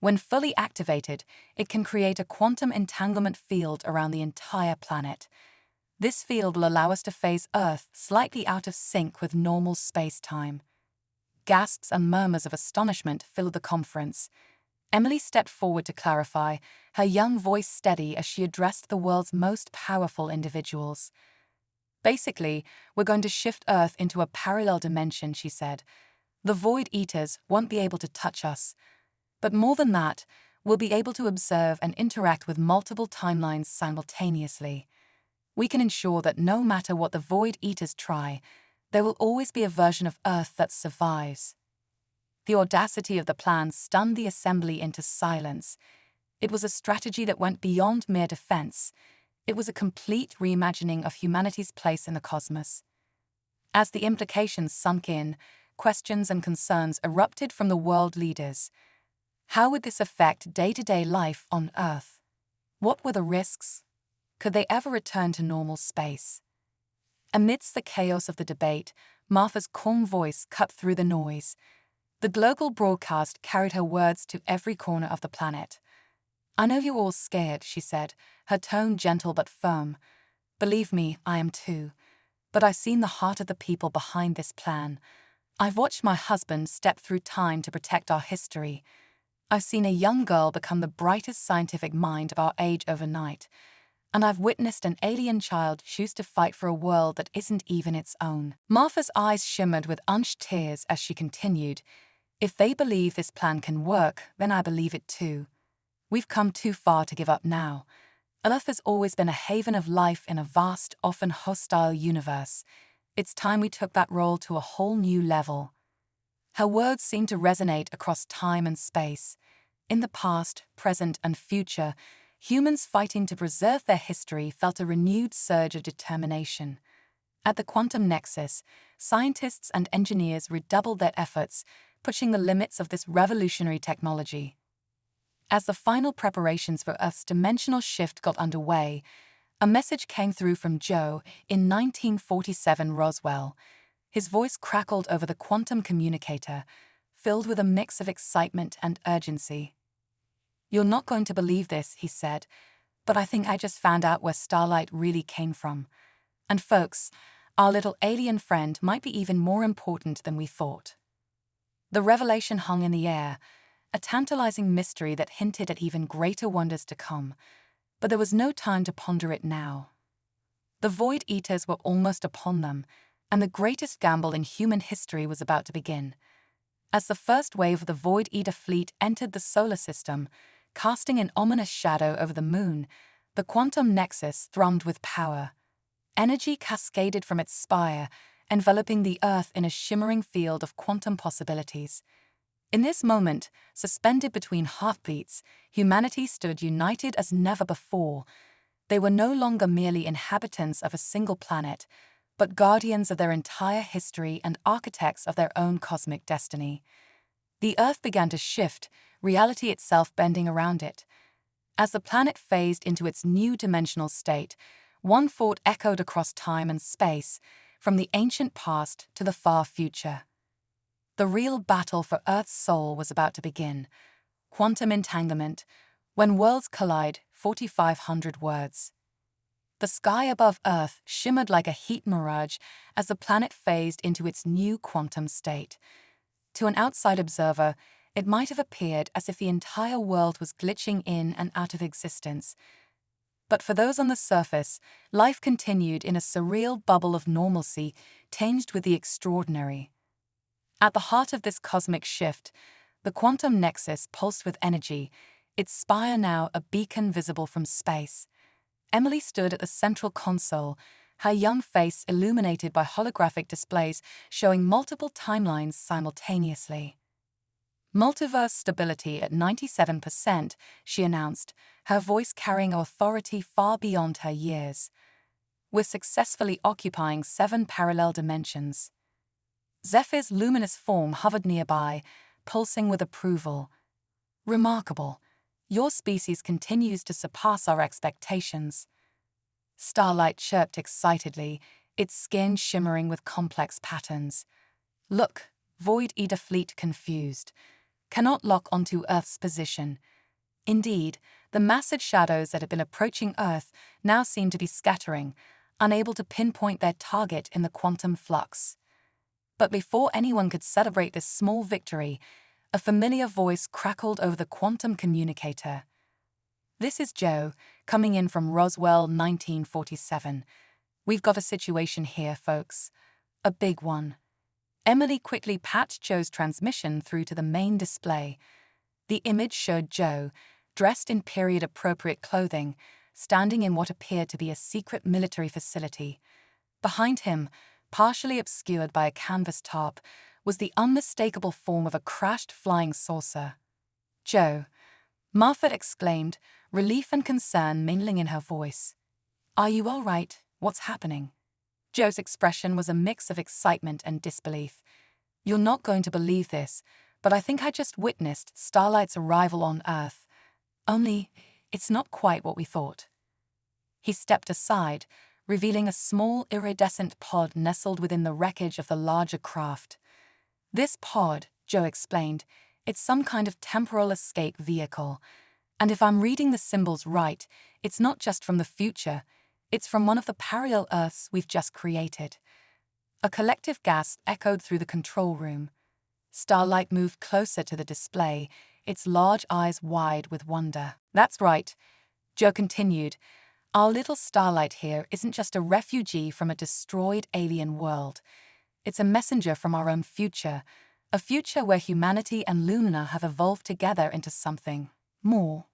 "When fully activated, it can create a quantum entanglement field around the entire planet. This field will allow us to phase Earth slightly out of sync with normal space-time." Gasps and murmurs of astonishment filled the conference. Emily stepped forward to clarify, her young voice steady as she addressed the world's most powerful individuals. "Basically, we're going to shift Earth into a parallel dimension," she said. "The Void Eaters won't be able to touch us. But more than that, we'll be able to observe and interact with multiple timelines simultaneously. We can ensure that no matter what the Void Eaters try, There will always be a version of Earth that survives. The audacity of the plan stunned the assembly into silence. It was a strategy that went beyond mere defense. It was a complete reimagining of humanity's place in the cosmos. As the implications sunk in, questions and concerns erupted from the world leaders. How would this affect day-to-day life on Earth? What were the risks? Could they ever return to normal space? Amidst the chaos of the debate, Martha's calm voice cut through the noise. The global broadcast carried her words to every corner of the planet. "I know you're all scared," she said, her tone gentle but firm. "Believe me, I am too. But I've seen the heart of the people behind this plan. I've watched my husband step through time to protect our history. I've seen a young girl become the brightest scientific mind of our age overnight. And I've witnessed an alien child choose to fight for a world that isn't even its own." Martha's eyes shimmered with unshed tears as she continued, "If they believe this plan can work, then I believe it too. We've come too far to give up now. Earth has always been a haven of life in a vast, often hostile universe. It's time we took that role to a whole new level." Her words seemed to resonate across time and space. In the past, present, and future, humans fighting to preserve their history felt a renewed surge of determination. At the quantum nexus, scientists and engineers redoubled their efforts, pushing the limits of this revolutionary technology. As the final preparations for Earth's dimensional shift got underway, a message came through from Joe in 1947 Roswell. His voice crackled over the quantum communicator, filled with a mix of excitement and urgency. "You're not going to believe this," he said, "but I think I just found out where Starlight really came from. And folks, our little alien friend might be even more important than we thought." The revelation hung in the air, a tantalizing mystery that hinted at even greater wonders to come. But there was no time to ponder it now. The Void Eaters were almost upon them, and the greatest gamble in human history was about to begin. As the first wave of the Void Eater fleet entered the solar system, casting an ominous shadow over the moon, the quantum nexus thrummed with power. Energy cascaded from its spire, enveloping the Earth in a shimmering field of quantum possibilities. In this moment, suspended between heartbeats, humanity stood united as never before. They were no longer merely inhabitants of a single planet, but guardians of their entire history and architects of their own cosmic destiny. The Earth began to shift, reality itself bending around it. As the planet phased into its new dimensional state, one thought echoed across time and space, from the ancient past to the far future. The real battle for Earth's soul was about to begin. Quantum entanglement, when worlds collide, 4,500 words. The sky above Earth shimmered like a heat mirage as the planet phased into its new quantum state. To an outside observer, it might have appeared as if the entire world was glitching in and out of existence. But for those on the surface, life continued in a surreal bubble of normalcy, tinged with the extraordinary. At the heart of this cosmic shift, the quantum nexus pulsed with energy, its spire now a beacon visible from space. Emily stood at the central console, her young face illuminated by holographic displays showing multiple timelines simultaneously. "Multiverse stability at 97%, she announced, her voice carrying authority far beyond her years. "We're successfully occupying 7 parallel dimensions." Zephyr's luminous form hovered nearby, pulsing with approval. "Remarkable. Your species continues to surpass our expectations." Starlight chirped excitedly, its skin shimmering with complex patterns. "Look, Void Eater fleet confused. Cannot lock onto Earth's position." Indeed, the massive shadows that had been approaching Earth now seemed to be scattering, unable to pinpoint their target in the quantum flux. But before anyone could celebrate this small victory, a familiar voice crackled over the quantum communicator. "This is Joe, coming in from Roswell 1947. We've got a situation here, folks. A big one." Emily quickly patched Joe's transmission through to the main display. The image showed Joe, dressed in period-appropriate clothing, standing in what appeared to be a secret military facility. Behind him, partially obscured by a canvas top, was the unmistakable form of a crashed flying saucer. "Joe," Martha exclaimed, relief and concern mingling in her voice. "Are you all right? What's happening?" Joe's expression was a mix of excitement and disbelief. "You're not going to believe this, but I think I just witnessed Starlight's arrival on Earth. Only, it's not quite what we thought." He stepped aside, revealing a small iridescent pod nestled within the wreckage of the larger craft. "This pod," Joe explained, "it's some kind of temporal escape vehicle. And if I'm reading the symbols right, it's not just from the future, it's from one of the parallel Earths we've just created." A collective gasp echoed through the control room. Starlight moved closer to the display, its large eyes wide with wonder. "That's right," Joe continued. "Our little Starlight here isn't just a refugee from a destroyed alien world. It's a messenger from our own future, a future where humanity and Lumina have evolved together into something more."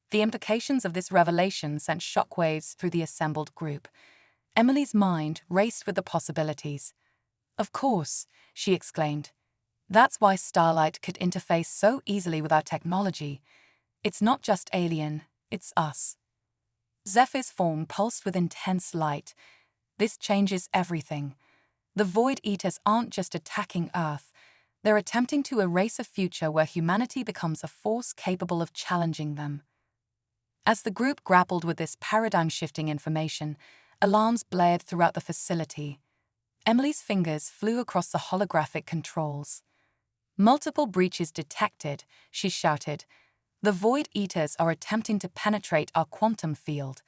The implications of this revelation sent shockwaves through the assembled group. Emily's mind raced with the possibilities. "Of course," she exclaimed. "That's why Starlight could interface so easily with our technology. It's not just alien, it's us." Zephyr's form pulsed with intense light. "This changes everything. The Void Eaters aren't just attacking Earth. They're attempting to erase a future where humanity becomes a force capable of challenging them." As the group grappled with this paradigm-shifting information, alarms blared throughout the facility. Emily's fingers flew across the holographic controls. "Multiple breaches detected," she shouted. "The Void Eaters are attempting to penetrate our quantum field."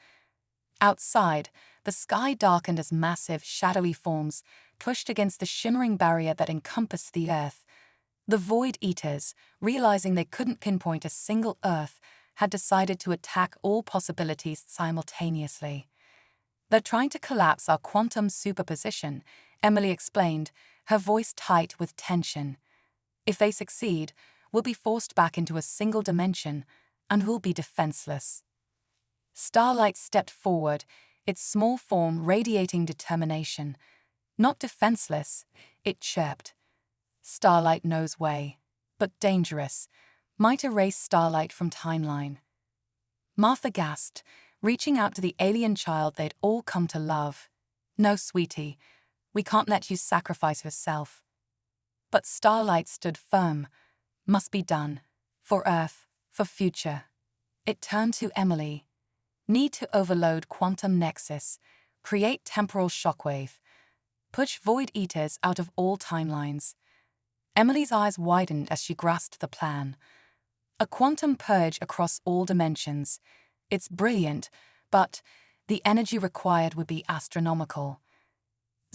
Outside, the sky darkened as massive, shadowy forms pushed against the shimmering barrier that encompassed the Earth. The Void Eaters, realizing they couldn't pinpoint a single Earth, had decided to attack all possibilities simultaneously. "They're trying to collapse our quantum superposition," Emily explained, her voice tight with tension. "If they succeed, we'll be forced back into a single dimension, and we'll be defenseless." Starlight stepped forward, its small form radiating determination. "Not defenseless," it chirped. "Starlight knows way, but dangerous. Might erase Starlight from timeline." Martha gasped, reaching out to the alien child they'd all come to love. "No, sweetie, we can't let you sacrifice yourself." But Starlight stood firm. "Must be done. For Earth, for future." It turned to Emily. "Need to overload quantum nexus, create temporal shockwave, push Void Eaters out of all timelines." Emily's eyes widened as she grasped the plan. A quantum purge across all dimensions. It's brilliant, but the energy required would be astronomical.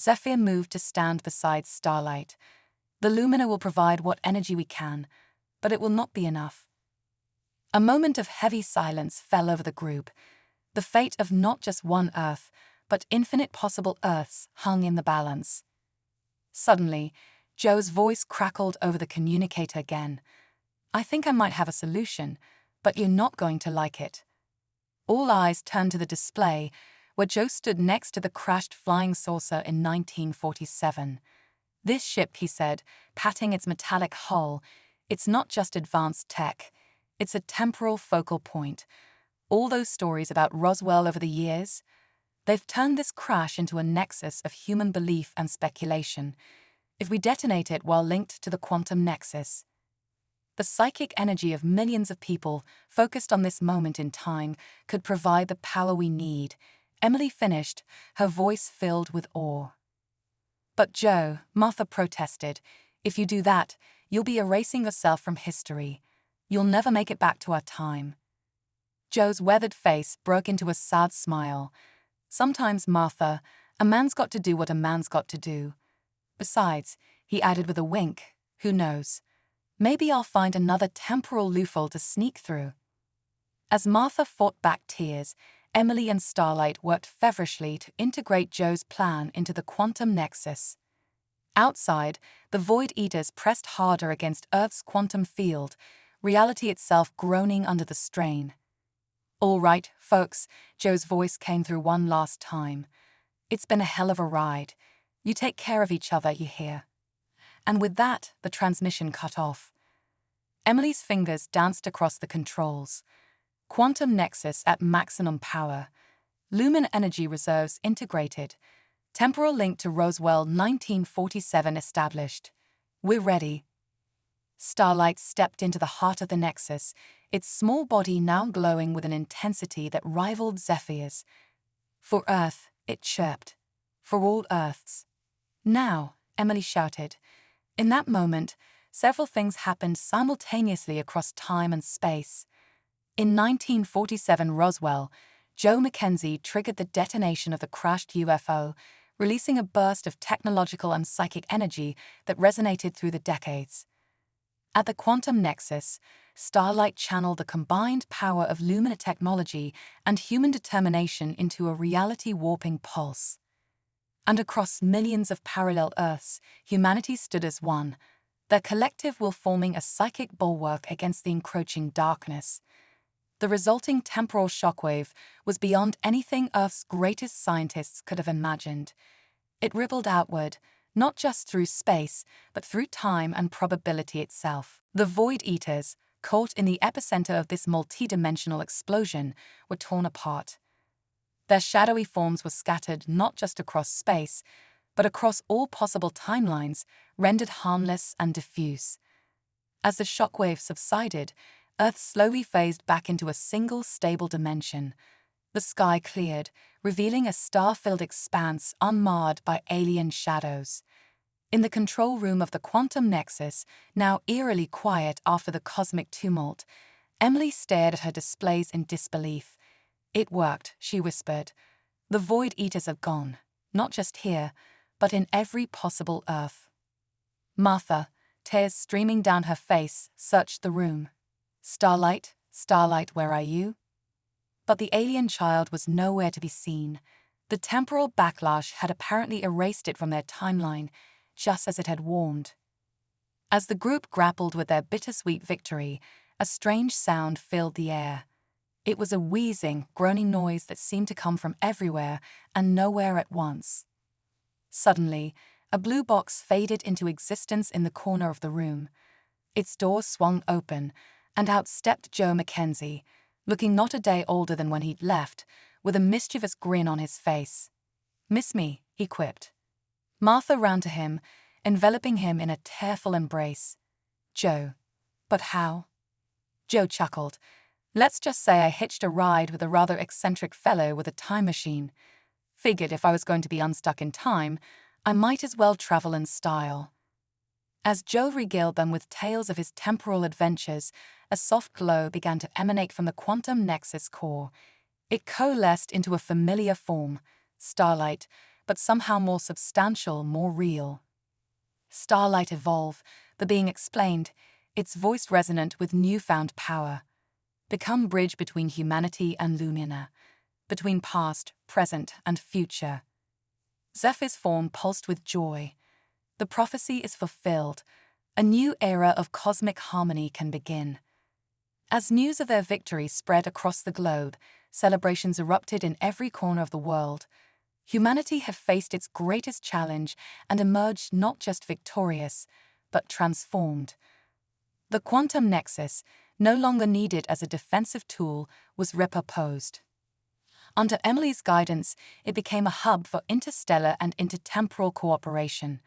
Zephyr moved to stand beside Starlight. "The Lumina will provide what energy we can, but it will not be enough." A moment of heavy silence fell over the group. The fate of not just one Earth, but infinite possible Earths hung in the balance. Suddenly, Joe's voice crackled over the communicator again. "I think I might have a solution, but you're not going to like it." All eyes turned to the display, where Joe stood next to the crashed flying saucer in 1947. "This ship," he said, patting its metallic hull, "it's not just advanced tech. It's a temporal focal point. All those stories about Roswell over the years, they've turned this crash into a nexus of human belief and speculation. If we detonate it while linked to the quantum nexus, the psychic energy of millions of people focused on this moment in time could provide the power we need." Emily finished, her voice filled with awe. "But Joe," Martha protested, "if you do that, you'll be erasing yourself from history. You'll never make it back to our time." Joe's weathered face broke into a sad smile. "Sometimes, Martha, a man's got to do what a man's got to do. Besides," he added with a wink, "who knows? Maybe I'll find another temporal loophole to sneak through." As Martha fought back tears, Emily and Starlight worked feverishly to integrate Joe's plan into the quantum nexus. Outside, the Void Eaters pressed harder against Earth's quantum field, reality itself groaning under the strain. "All right, folks," Joe's voice came through one last time. "It's been a hell of a ride. You take care of each other, you hear." And with that, the transmission cut off. Emily's fingers danced across the controls. Quantum nexus at maximum power. Lumen energy reserves integrated. Temporal link to Roswell 1947 established. "We're ready." Starlight stepped into the heart of the nexus, its small body now glowing with an intensity that rivaled Zephyr's. "For Earth," it chirped. "For all Earths." "Now," Emily shouted. In that moment, several things happened simultaneously across time and space. In 1947 Roswell, Joe Mackenzie triggered the detonation of the crashed UFO, releasing a burst of technological and psychic energy that resonated through the decades. At the quantum nexus, Starlight channeled the combined power of Lumina technology and human determination into a reality-warping pulse. And across millions of parallel Earths, humanity stood as one, their collective will forming a psychic bulwark against the encroaching darkness. The resulting temporal shockwave was beyond anything Earth's greatest scientists could have imagined. It rippled outward, not just through space, but through time and probability itself. The Void Eaters, caught in the epicenter of this multidimensional explosion, were torn apart. Their shadowy forms were scattered not just across space, but across all possible timelines, rendered harmless and diffuse. As the shockwave subsided, Earth slowly phased back into a single stable dimension. The sky cleared, revealing a star-filled expanse unmarred by alien shadows. In the control room of the quantum nexus, now eerily quiet after the cosmic tumult, Emily stared at her displays in disbelief. "It worked," she whispered. "The Void Eaters are gone, not just here, but in every possible Earth." Martha, tears streaming down her face, searched the room. "Starlight, Starlight, where are you?" But the alien child was nowhere to be seen. The temporal backlash had apparently erased it from their timeline, just as it had warned. As the group grappled with their bittersweet victory, a strange sound filled the air. It was a wheezing, groaning noise that seemed to come from everywhere and nowhere at once. Suddenly, a blue box faded into existence in the corner of the room. Its door swung open, and out stepped Joe Mackenzie, looking not a day older than when he'd left, with a mischievous grin on his face. "Miss me," he quipped. Martha ran to him, enveloping him in a tearful embrace. "Joe. But how?" Joe chuckled. "Let's just say I hitched a ride with a rather eccentric fellow with a time machine. Figured if I was going to be unstuck in time, I might as well travel in style." As Joe regaled them with tales of his temporal adventures, a soft glow began to emanate from the quantum nexus core. It coalesced into a familiar form, Starlight, but somehow more substantial, more real. "Starlight evolve," the being explained, its voice resonant with newfound power. "Become bridge between humanity and Lumina, between past, present, and future." Zephyr's form pulsed with joy. The prophecy is fulfilled. A new era of cosmic harmony can begin. As news of their victory spread across the globe, celebrations erupted in every corner of the world. Humanity had faced its greatest challenge and emerged not just victorious, but transformed. The quantum nexus, no longer needed as a defensive tool, was repurposed. Under Emily's guidance, it became a hub for interstellar and intertemporal cooperation.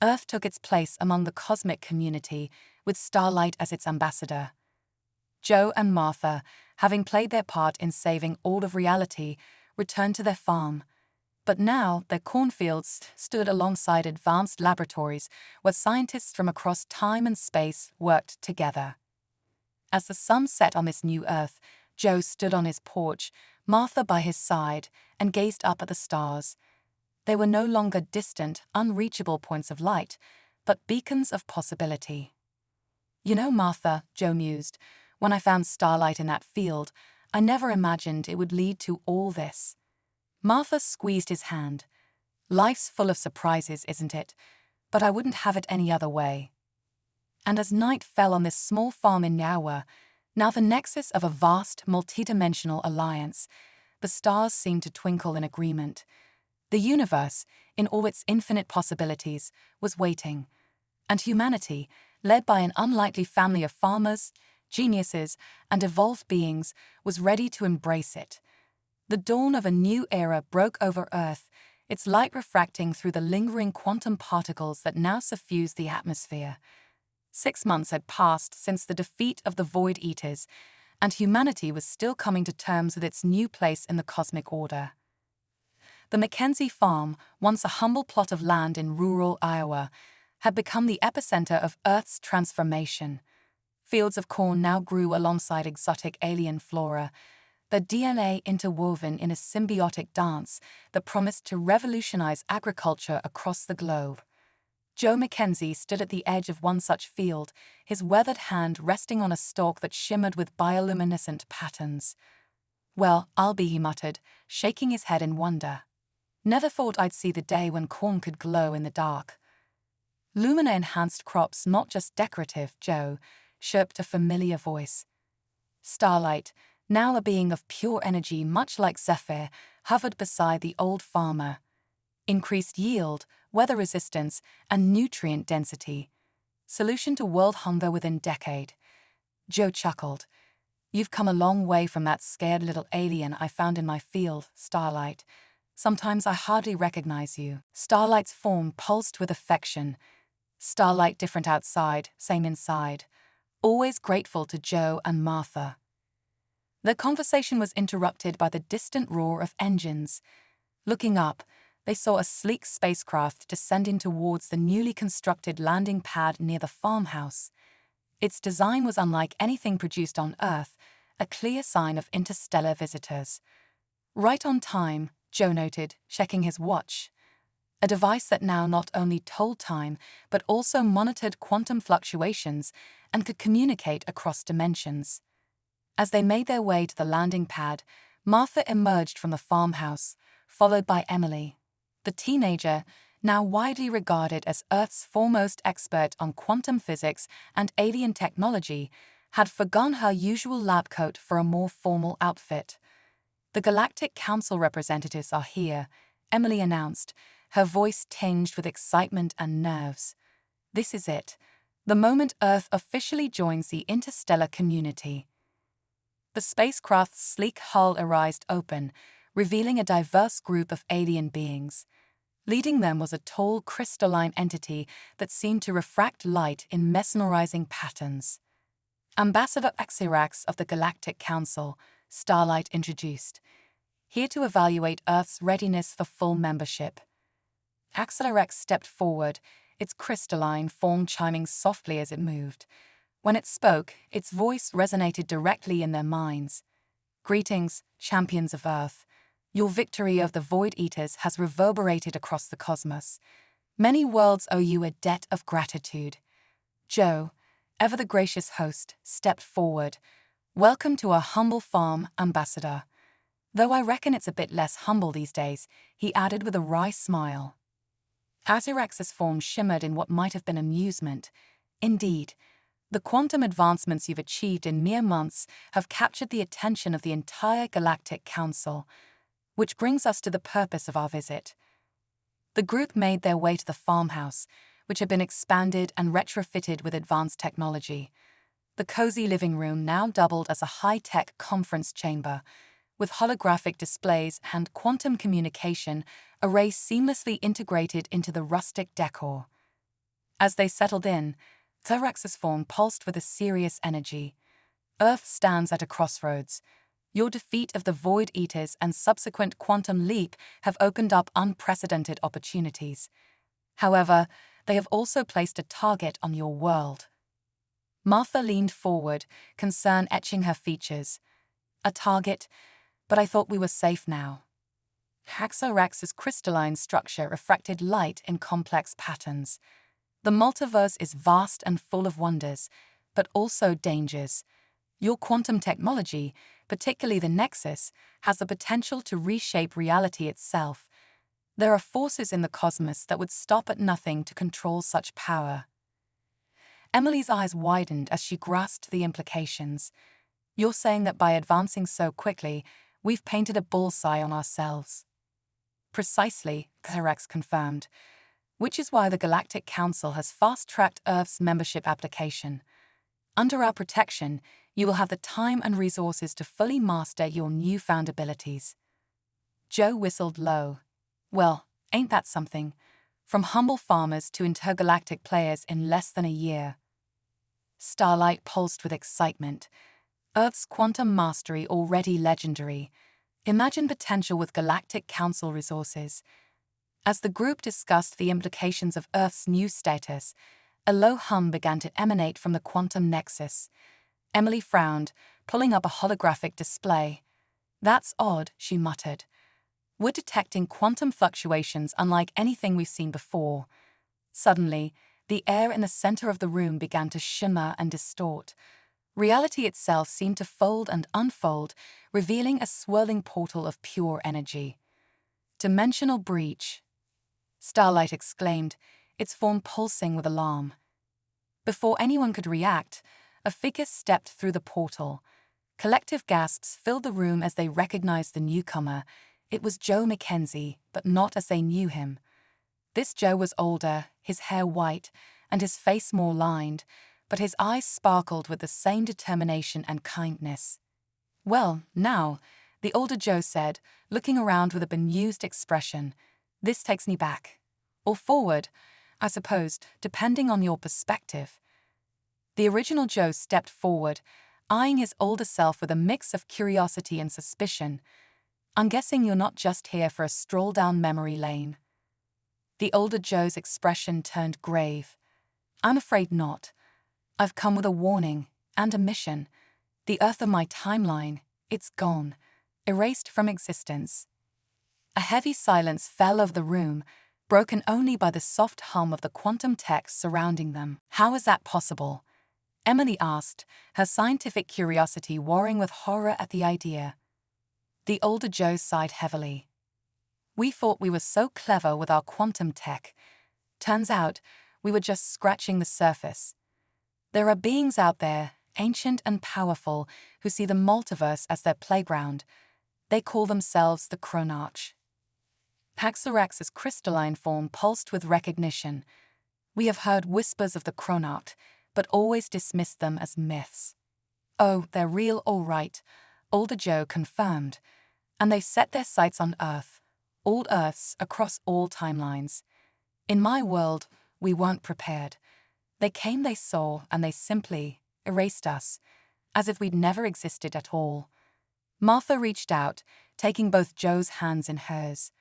Earth took its place among the cosmic community, with Starlight as its ambassador. Joe and Martha, having played their part in saving all of reality, returned to their farm. But now their cornfields stood alongside advanced laboratories where scientists from across time and space worked together. As the sun set on this new Earth, Joe stood on his porch, Martha by his side, and gazed up at the stars. They were no longer distant, unreachable points of light, but beacons of possibility. "You know, Martha," Joe mused, "when I found Starlight in that field, I never imagined it would lead to all this." Martha squeezed his hand. "Life's full of surprises, isn't it? But I wouldn't have it any other way." And as night fell on this small farm in Iowa, now the nexus of a vast, multidimensional alliance, the stars seemed to twinkle in agreement. The universe, in all its infinite possibilities, was waiting, and humanity, led by an unlikely family of farmers, geniuses, and evolved beings, was ready to embrace it. The dawn of a new era broke over Earth, its light refracting through the lingering quantum particles that now suffuse the atmosphere. 6 months had passed since the defeat of the Void Eaters, and humanity was still coming to terms with its new place in the cosmic order. The Mackenzie farm, once a humble plot of land in rural Iowa, had become the epicenter of Earth's transformation. Fields of corn now grew alongside exotic alien flora, their DNA interwoven in a symbiotic dance that promised to revolutionize agriculture across the globe. Joe Mackenzie stood at the edge of one such field, his weathered hand resting on a stalk that shimmered with bioluminescent patterns. "Well, I'll be," he muttered, shaking his head in wonder. "Never thought I'd see the day when corn could glow in the dark." "Lumina-enhanced crops, not just decorative, Joe," chirped a familiar voice. Starlight, now a being of pure energy much like Zephyr, hovered beside the old farmer. Increased yield, weather resistance, and nutrient density. Solution to world hunger within decade. Joe chuckled. "You've come a long way from that scared little alien I found in my field, Starlight. Sometimes I hardly recognize you." Starlight's form pulsed with affection. Starlight different outside, same inside. Always grateful to Joe and Martha. The conversation was interrupted by the distant roar of engines. Looking up, they saw a sleek spacecraft descending towards the newly constructed landing pad near the farmhouse. Its design was unlike anything produced on Earth, a clear sign of interstellar visitors. "Right on time," Joe noted, checking his watch. A device that now not only told time, but also monitored quantum fluctuations and could communicate across dimensions. As they made their way to the landing pad, Martha emerged from the farmhouse, followed by Emily. The teenager, now widely regarded as Earth's foremost expert on quantum physics and alien technology, had forgone her usual lab coat for a more formal outfit. "The Galactic Council representatives are here," Emily announced, her voice tinged with excitement and nerves. "This is it, the moment Earth officially joins the interstellar community." The spacecraft's sleek hull arised open, revealing a diverse group of alien beings. Leading them was a tall, crystalline entity that seemed to refract light in mesmerizing patterns. "Ambassador Axirax of the Galactic Council," Starlight introduced, "here to evaluate Earth's readiness for full membership." Axirax stepped forward, its crystalline form chiming softly as it moved. When it spoke, its voice resonated directly in their minds. "Greetings, champions of Earth. Your victory of the Void Eaters has reverberated across the cosmos. Many worlds owe you a debt of gratitude." Joe, ever the gracious host, stepped forward. "Welcome to our humble farm, Ambassador. Though I reckon it's a bit less humble these days," he added with a wry smile. Azirax's form shimmered in what might have been amusement. "Indeed, the quantum advancements you've achieved in mere months have captured the attention of the entire Galactic Council. Which brings us to the purpose of our visit." The group made their way to the farmhouse, which had been expanded and retrofitted with advanced technology. The cozy living room now doubled as a high-tech conference chamber, with holographic displays and quantum communication arrays seamlessly integrated into the rustic decor. As they settled in, Therax's form pulsed with a serious energy. "Earth stands at a crossroads. Your defeat of the Void Eaters and subsequent quantum leap have opened up unprecedented opportunities. However, they have also placed a target on your world." Martha leaned forward, concern etching her features. "A target? But I thought we were safe now." Haxorax's crystalline structure refracted light in complex patterns. "The multiverse is vast and full of wonders, but also dangers. Your quantum technology, particularly the Nexus, has the potential to reshape reality itself. There are forces in the cosmos that would stop at nothing to control such power." Emily's eyes widened as she grasped the implications. "You're saying that by advancing so quickly, we've painted a bullseye on ourselves." Precisely, Rex confirmed, which is why the Galactic Council has fast-tracked Earth's membership application. Under our protection, you will have the time and resources to fully master your newfound abilities. Joe whistled low. Well, ain't that something? From humble farmers to intergalactic players in less than a year. Starlight pulsed with excitement. Earth's quantum mastery already legendary. Imagine potential with Galactic Council resources. As the group discussed the implications of Earth's new status, a low hum began to emanate from the quantum nexus. Emily frowned, pulling up a holographic display. "That's odd," she muttered. "We're detecting quantum fluctuations unlike anything we've seen before." Suddenly, the air in the center of the room began to shimmer and distort. Reality itself seemed to fold and unfold, revealing a swirling portal of pure energy. "Dimensional breach," Starlight exclaimed, its form pulsing with alarm. Before anyone could react, a figure stepped through the portal. Collective gasps filled the room as they recognized the newcomer. It was Joe Mackenzie, but not as they knew him. This Joe was older, his hair white, and his face more lined, but his eyes sparkled with the same determination and kindness. "Well, now," the older Joe said, looking around with a bemused expression, "this takes me back. Or forward, I suppose, depending on your perspective." The original Joe stepped forward, eyeing his older self with a mix of curiosity and suspicion. "I'm guessing you're not just here for a stroll down memory lane." The older Joe's expression turned grave. "I'm afraid not. I've come with a warning and a mission. The Earth of my timeline, it's gone, erased from existence." A heavy silence fell over the room, broken only by the soft hum of the quantum text surrounding them. "How is that possible?" Emily asked, her scientific curiosity warring with horror at the idea. The older Joe sighed heavily. "We thought we were so clever with our quantum tech. Turns out, we were just scratching the surface. There are beings out there, ancient and powerful, who see the multiverse as their playground. They call themselves the Chronarch." Paxorex's crystalline form pulsed with recognition. "We have heard whispers of the Chronarch, but always dismissed them as myths." "Oh, they're real all right," older Joe confirmed. "And they've set their sights on Earth, all Earths across all timelines. In my world, we weren't prepared. They came, they saw, and they simply erased us, as if we'd never existed at all." Martha reached out, taking both Joe's hands in hers.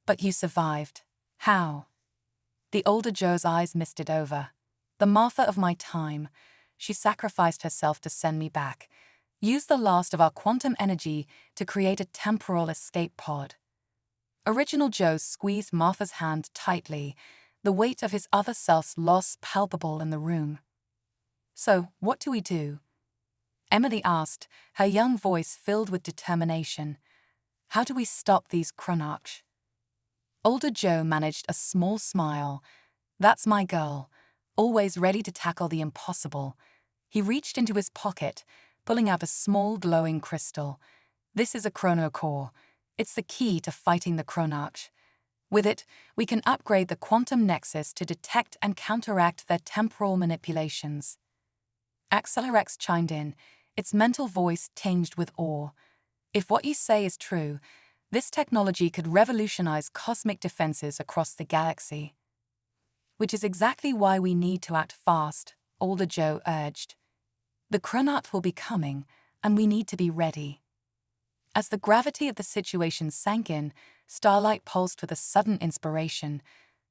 "But you survived. How?" The older Joe's eyes misted over. "The Martha of my time. She sacrificed herself to send me back. Used the last of our quantum energy to create a temporal escape pod." Original Joe squeezed Martha's hand tightly, the weight of his other self's loss palpable in the room. "So, what do we do?" Emily asked, her young voice filled with determination. "How do we stop these Chronarch?" Older Joe managed a small smile. "That's my girl, always ready to tackle the impossible." He reached into his pocket, pulling out a small glowing crystal. "This is a chronocore. It's the key to fighting the Chronarch. With it, we can upgrade the quantum nexus to detect and counteract their temporal manipulations." Accelerex chimed in, its mental voice tinged with awe. "If what you say is true, this technology could revolutionize cosmic defenses across the galaxy." "Which is exactly why we need to act fast," older Joe urged. "The Chronarch will be coming, and we need to be ready." As the gravity of the situation sank in, Starlight pulsed with a sudden inspiration.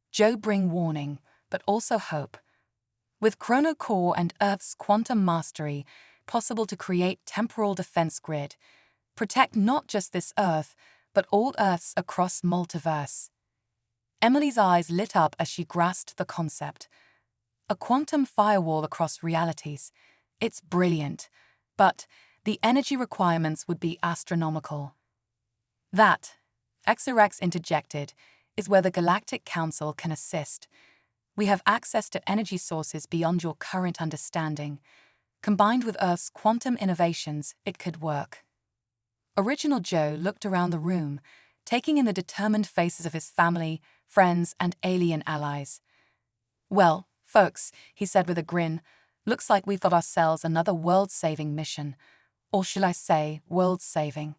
"Joe, bring warning, but also hope. With Chronocore and Earth's quantum mastery, possible to create temporal defense grid, protect not just this Earth, but all Earths across multiverse." Emily's eyes lit up as she grasped the concept. A quantum firewall across realities. It's brilliant, but the energy requirements would be astronomical. "That," Exorex interjected, "is where the Galactic Council can assist. We have access to energy sources beyond your current understanding. Combined with Earth's quantum innovations, it could work." Original Joe looked around the room, taking in the determined faces of his family, friends, and alien allies. "Well, folks," he said with a grin, "looks like we've got ourselves another world-saving mission. Or shall I say, world-saving?"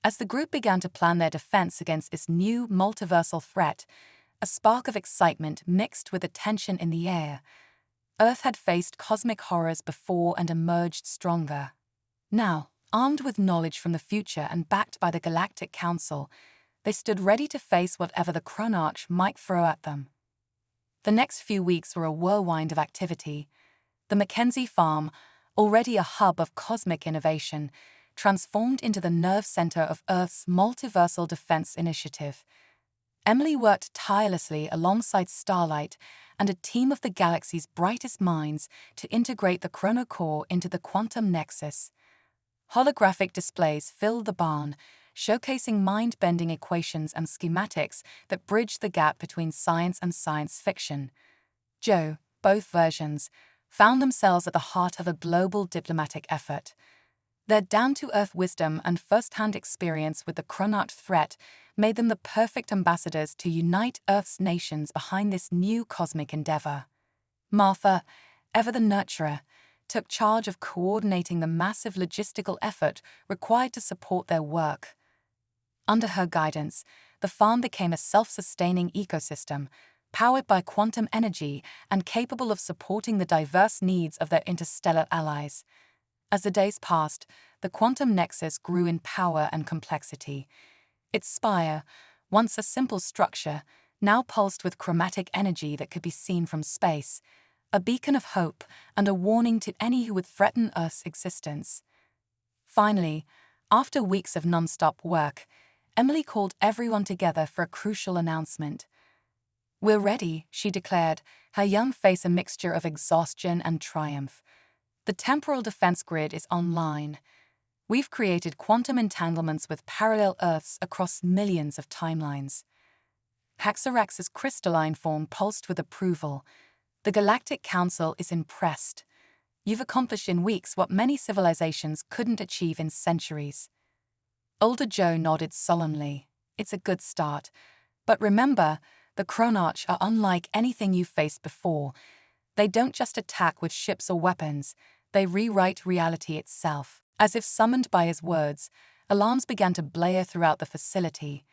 As the group began to plan their defense against this new multiversal threat, a spark of excitement mixed with the tension in the air. Earth had faced cosmic horrors before and emerged stronger. Now, armed with knowledge from the future and backed by the Galactic Council, they stood ready to face whatever the Chronarch might throw at them. The next few weeks were a whirlwind of activity. The Mackenzie farm, already a hub of cosmic innovation, transformed into the nerve center of Earth's multiversal defense initiative. Emily worked tirelessly alongside Starlight and a team of the galaxy's brightest minds to integrate the chronocore into the quantum nexus. Holographic displays filled the barn, showcasing mind-bending equations and schematics that bridged the gap between science and science fiction. Joe, both versions, found themselves at the heart of a global diplomatic effort. Their down-to-earth wisdom and first-hand experience with the Chronarch threat made them the perfect ambassadors to unite Earth's nations behind this new cosmic endeavor. Martha, ever the nurturer, took charge of coordinating the massive logistical effort required to support their work. Under her guidance, the farm became a self-sustaining ecosystem, powered by quantum energy and capable of supporting the diverse needs of their interstellar allies. As the days passed, the quantum nexus grew in power and complexity. Its spire, once a simple structure, now pulsed with chromatic energy that could be seen from space, a beacon of hope and a warning to any who would threaten Earth's existence. Finally, after weeks of non-stop work, Emily called everyone together for a crucial announcement. "We're ready," she declared, her young face a mixture of exhaustion and triumph. "The temporal defense grid is online. We've created quantum entanglements with parallel Earths across millions of timelines." Haxorax's crystalline form pulsed with approval. "The Galactic Council is impressed. You've accomplished in weeks what many civilizations couldn't achieve in centuries." Older Joe nodded solemnly. "It's a good start. But remember, the Chronarch are unlike anything you've faced before. They don't just attack with ships or weapons, they rewrite reality itself." As if summoned by his words, alarms began to blare throughout the facility.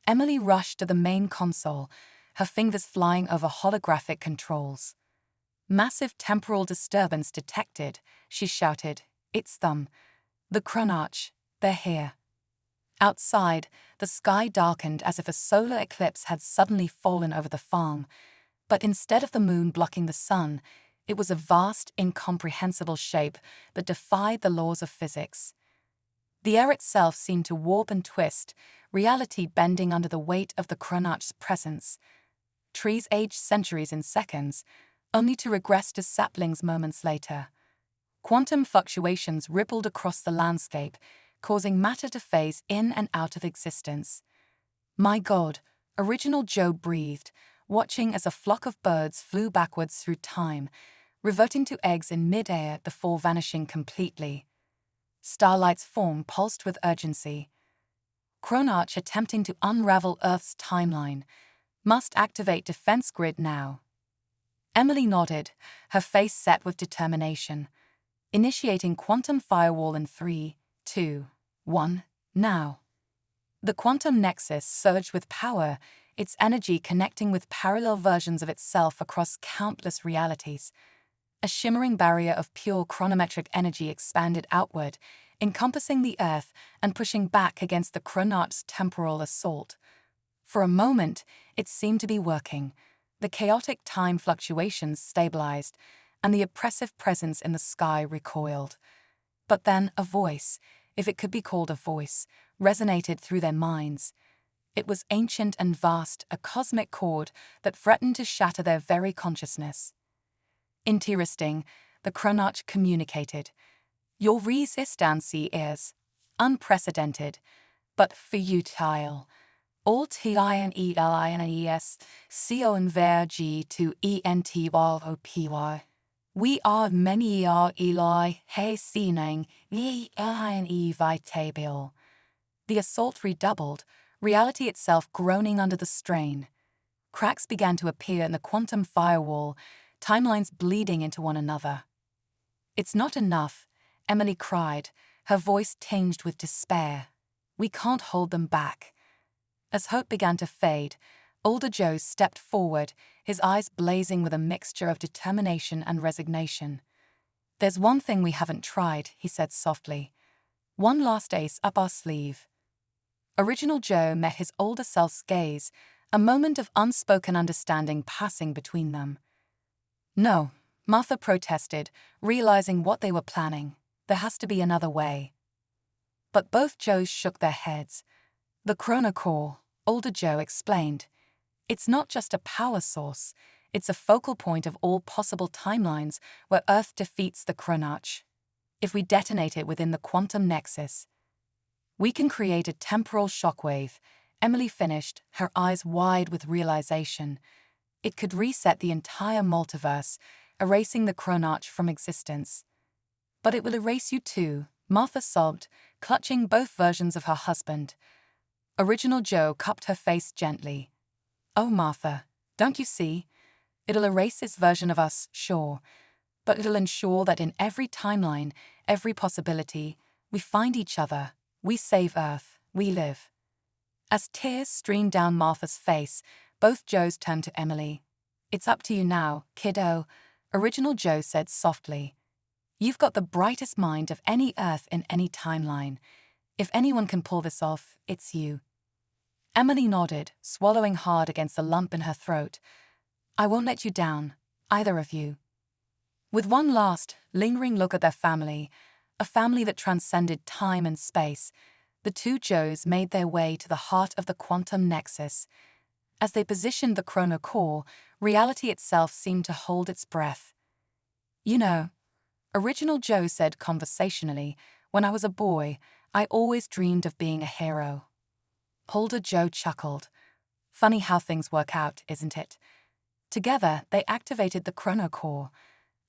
Emily rushed to the main console, her fingers flying over holographic controls. "Massive temporal disturbance detected," she shouted. "It's them. The Chronarch. They're here." Outside, the sky darkened as if a solar eclipse had suddenly fallen over the farm. But instead of the moon blocking the sun, it was a vast, incomprehensible shape that defied the laws of physics. The air itself seemed to warp and twist, reality bending under the weight of the Chronarch's presence. Trees aged centuries in seconds, only to regress to saplings moments later. Quantum fluctuations rippled across the landscape, causing matter to phase in and out of existence. "My God," Original Joe breathed, watching as a flock of birds flew backwards through time, reverting to eggs in mid-air before vanishing completely. Starlight's form pulsed with urgency. "Chronarch attempting to unravel Earth's timeline. Must activate defense grid now." Emily nodded, her face set with determination. "Initiating quantum firewall in 3, 2, 1, now." The quantum nexus surged with power, its energy connecting with parallel versions of itself across countless realities. A shimmering barrier of pure chronometric energy expanded outward, encompassing the Earth and pushing back against the Chronarch's temporal assault. For a moment, it seemed to be working. The chaotic time fluctuations stabilized, and the oppressive presence in the sky recoiled. But then a voice, if it could be called a voice, resonated through their minds. It was ancient and vast, a cosmic chord that threatened to shatter their very consciousness. Interesting, the Chronarch communicated. "Your resistance is unprecedented, but futile. All TINELINES converge to ENTYOPY. We are many are Eli hastening the vitable." The assault redoubled, reality itself groaning under the strain. Cracks began to appear in the quantum firewall, timelines bleeding into one another. "It's not enough," Emily cried, her voice tinged with despair. "We can't hold them back." As hope began to fade, older Joe stepped forward, his eyes blazing with a mixture of determination and resignation. "There's one thing we haven't tried," he said softly. "One last ace up our sleeve." Original Joe met his older self's gaze, a moment of unspoken understanding passing between them. "No," Martha protested, realizing what they were planning. "There has to be another way." But both Joes shook their heads. "The chronocore," older Joe explained. "It's not just a power source, it's a focal point of all possible timelines where Earth defeats the chronarch. If we detonate it within the quantum nexus, we can create a temporal shockwave," Emily finished, her eyes wide with realization. "It could reset the entire multiverse, erasing the chronarch from existence." "But it will erase you too," Martha sobbed, clutching both versions of her husband. Original Joe cupped her face gently. "Oh, Martha, don't you see? It'll erase this version of us, sure, but it'll ensure that in every timeline, every possibility, we find each other, we save Earth, we live." As tears streamed down Martha's face, both Joes turned to Emily. "It's up to you now, kiddo," Original Joe said softly. "You've got the brightest mind of any Earth in any timeline. If anyone can pull this off, it's you." Emily nodded, swallowing hard against the lump in her throat. "I won't let you down, either of you." With one last, lingering look at their family, a family that transcended time and space, the two Joes made their way to the heart of the quantum nexus. As they positioned the chronocore, reality itself seemed to hold its breath. "You know," Original Joe said conversationally, "when I was a boy, I always dreamed of being a hero." Older Joe chuckled. "Funny how things work out, isn't it?" Together, they activated the chronocore.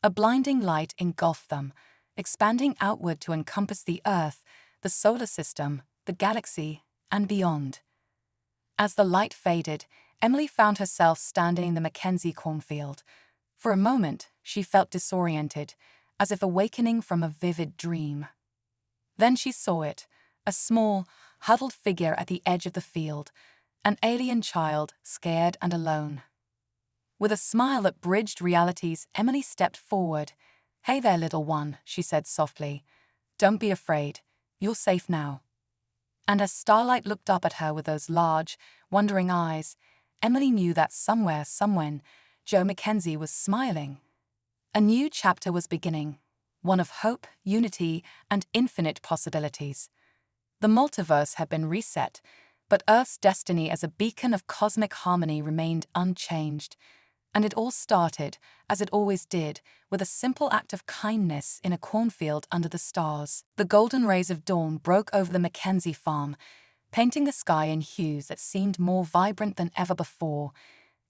A blinding light engulfed them, expanding outward to encompass the Earth, the solar system, the galaxy, and beyond. As the light faded, Emily found herself standing in the Mackenzie cornfield. For a moment, she felt disoriented, as if awakening from a vivid dream. Then she saw it, a small, huddled figure at the edge of the field, an alien child, scared and alone. With a smile that bridged realities, Emily stepped forward. "Hey there, little one," she said softly. "Don't be afraid. You're safe now." And as Starlight looked up at her with those large, wondering eyes, Emily knew that somewhere, somewhen, Joe Mackenzie was smiling. A new chapter was beginning, one of hope, unity, and infinite possibilities. The multiverse had been reset, but Earth's destiny as a beacon of cosmic harmony remained unchanged. And it all started, as it always did, with a simple act of kindness in a cornfield under the stars. The golden rays of dawn broke over the Mackenzie farm, painting the sky in hues that seemed more vibrant than ever before.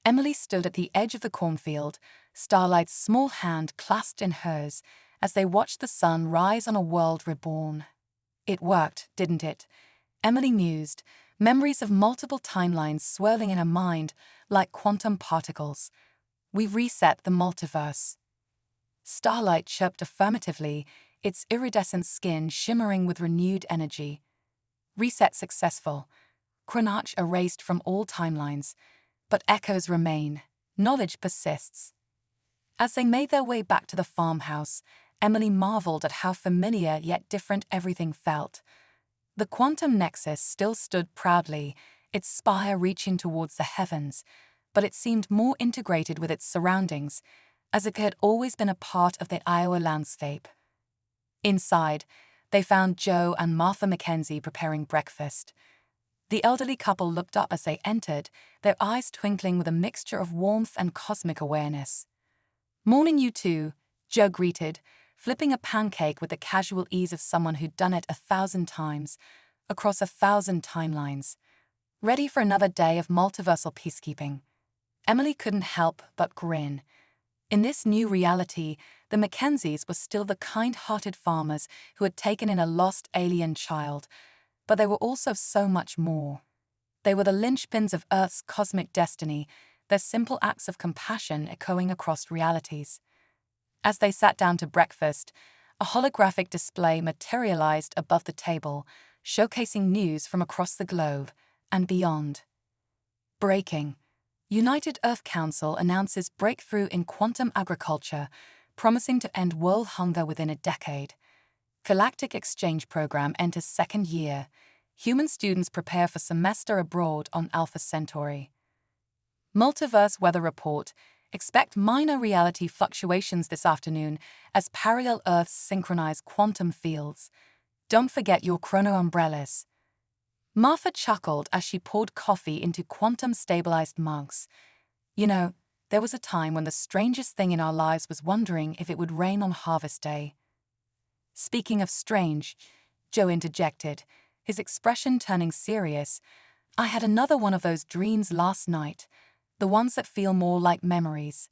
Emily stood at the edge of the cornfield, Starlight's small hand clasped in hers, as they watched the sun rise on a world reborn. It worked, didn't it? Emily mused, memories of multiple timelines swirling in her mind like quantum particles. "We reset the multiverse." Starlight chirped affirmatively, its iridescent skin shimmering with renewed energy. "Reset successful. Chronarch erased from all timelines. But echoes remain. Knowledge persists." As they made their way back to the farmhouse, Emily marveled at how familiar yet different everything felt. The quantum nexus still stood proudly, its spire reaching towards the heavens, but it seemed more integrated with its surroundings, as if it had always been a part of the Iowa landscape. Inside, they found Joe and Martha Mackenzie preparing breakfast. The elderly couple looked up as they entered, their eyes twinkling with a mixture of warmth and cosmic awareness. "Morning, you two," Joe greeted, flipping a pancake with the casual ease of someone who'd done it 1,000 times, across 1,000 timelines. "Ready for another day of multiversal peacekeeping?" Emily couldn't help but grin. In this new reality, the Mackenzies were still the kind-hearted farmers who had taken in a lost alien child, but they were also so much more. They were the linchpins of Earth's cosmic destiny, their simple acts of compassion echoing across realities. As they sat down to breakfast, a holographic display materialized above the table, showcasing news from across the globe and beyond. Breaking. United Earth Council announces breakthrough in quantum agriculture, promising to end world hunger within a decade. Galactic Exchange Program enters second year. Human students prepare for semester abroad on Alpha Centauri. Multiverse Weather Report. Expect minor reality fluctuations this afternoon as parallel Earths synchronize quantum fields. Don't forget your chrono umbrellas. Martha chuckled as she poured coffee into quantum-stabilized mugs. You know, there was a time when the strangest thing in our lives was wondering if it would rain on harvest day. Speaking of strange, Joe interjected, his expression turning serious. I had another one of those dreams last night, the ones that feel more like memories.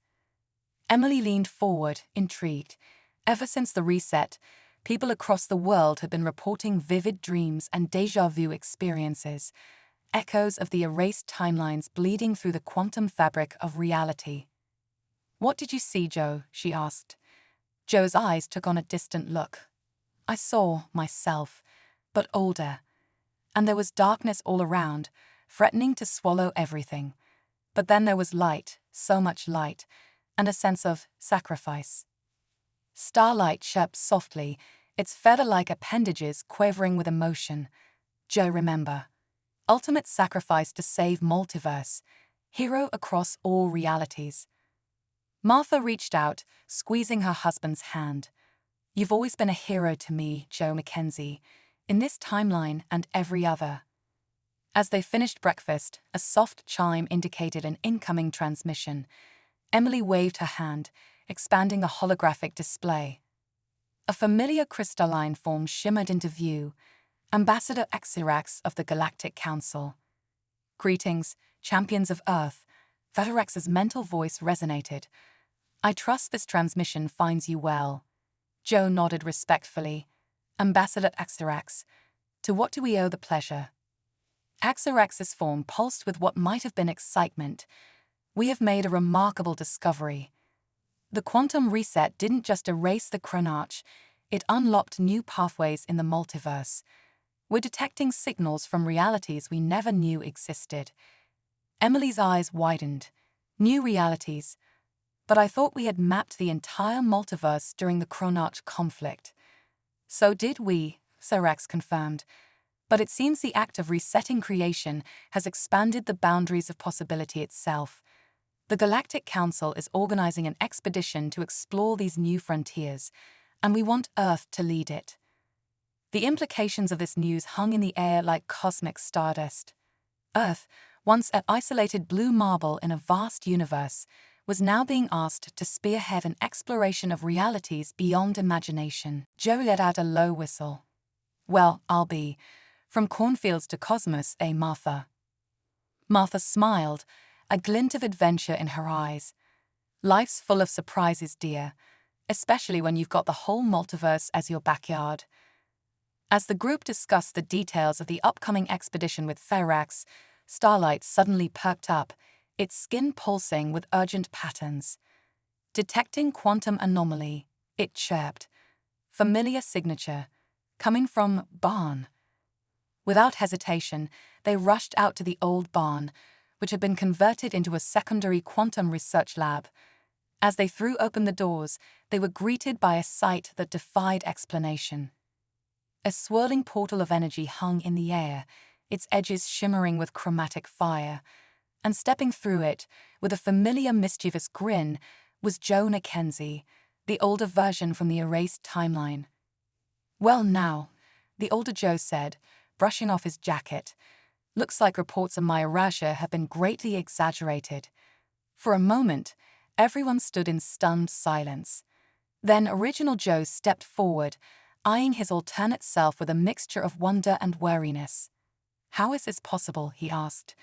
Emily leaned forward, intrigued. Ever since the reset, people across the world had been reporting vivid dreams and déjà vu experiences, echoes of the erased timelines bleeding through the quantum fabric of reality. What did you see, Joe? She asked. Joe's eyes took on a distant look. I saw myself, but older. And there was darkness all around, threatening to swallow everything. But then there was light, so much light, and a sense of sacrifice. Starlight chirped softly, its feather-like appendages quavering with emotion. Joe, remember. Ultimate sacrifice to save multiverse. Hero across all realities. Martha reached out, squeezing her husband's hand. You've always been a hero to me, Joe Mackenzie, in this timeline and every other. As they finished breakfast, a soft chime indicated an incoming transmission. Emily waved her hand, expanding the holographic display. A familiar crystalline form shimmered into view, Ambassador Xerax of the Galactic Council. Greetings, champions of Earth. Xerax's mental voice resonated. I trust this transmission finds you well. Joe nodded respectfully. Ambassador Xerax, to what do we owe the pleasure? Xerax's form pulsed with what might have been excitement. We have made a remarkable discovery. The quantum reset didn't just erase the chronarch, it unlocked new pathways in the multiverse. We're detecting signals from realities we never knew existed. Emily's eyes widened. New realities. But I thought we had mapped the entire multiverse during the chronarch conflict. So did we, Xerax confirmed. But it seems the act of resetting creation has expanded the boundaries of possibility itself. The Galactic Council is organizing an expedition to explore these new frontiers, and we want Earth to lead it. The implications of this news hung in the air like cosmic stardust. Earth, once an isolated blue marble in a vast universe, was now being asked to spearhead an exploration of realities beyond imagination. Joe let out a low whistle. Well, I'll be. From cornfields to cosmos, eh, Martha? Martha smiled, a glint of adventure in her eyes. Life's full of surprises, dear, especially when you've got the whole multiverse as your backyard. As the group discussed the details of the upcoming expedition with Xerax, Starlight suddenly perked up, its skin pulsing with urgent patterns. Detecting quantum anomaly, it chirped. Familiar signature, coming from barn. Without hesitation, they rushed out to the old barn, which had been converted into a secondary quantum research lab. As they threw open the doors, they were greeted by a sight that defied explanation. A swirling portal of energy hung in the air, its edges shimmering with chromatic fire, and stepping through it, with a familiar mischievous grin, was Joe Mackenzie, the older version from the erased timeline. Well now, the older Joe said, brushing off his jacket, looks like reports of my erasure have been greatly exaggerated. For a moment, everyone stood in stunned silence. Then original Joe stepped forward, eyeing his alternate self with a mixture of wonder and wariness. How is this possible, he asked.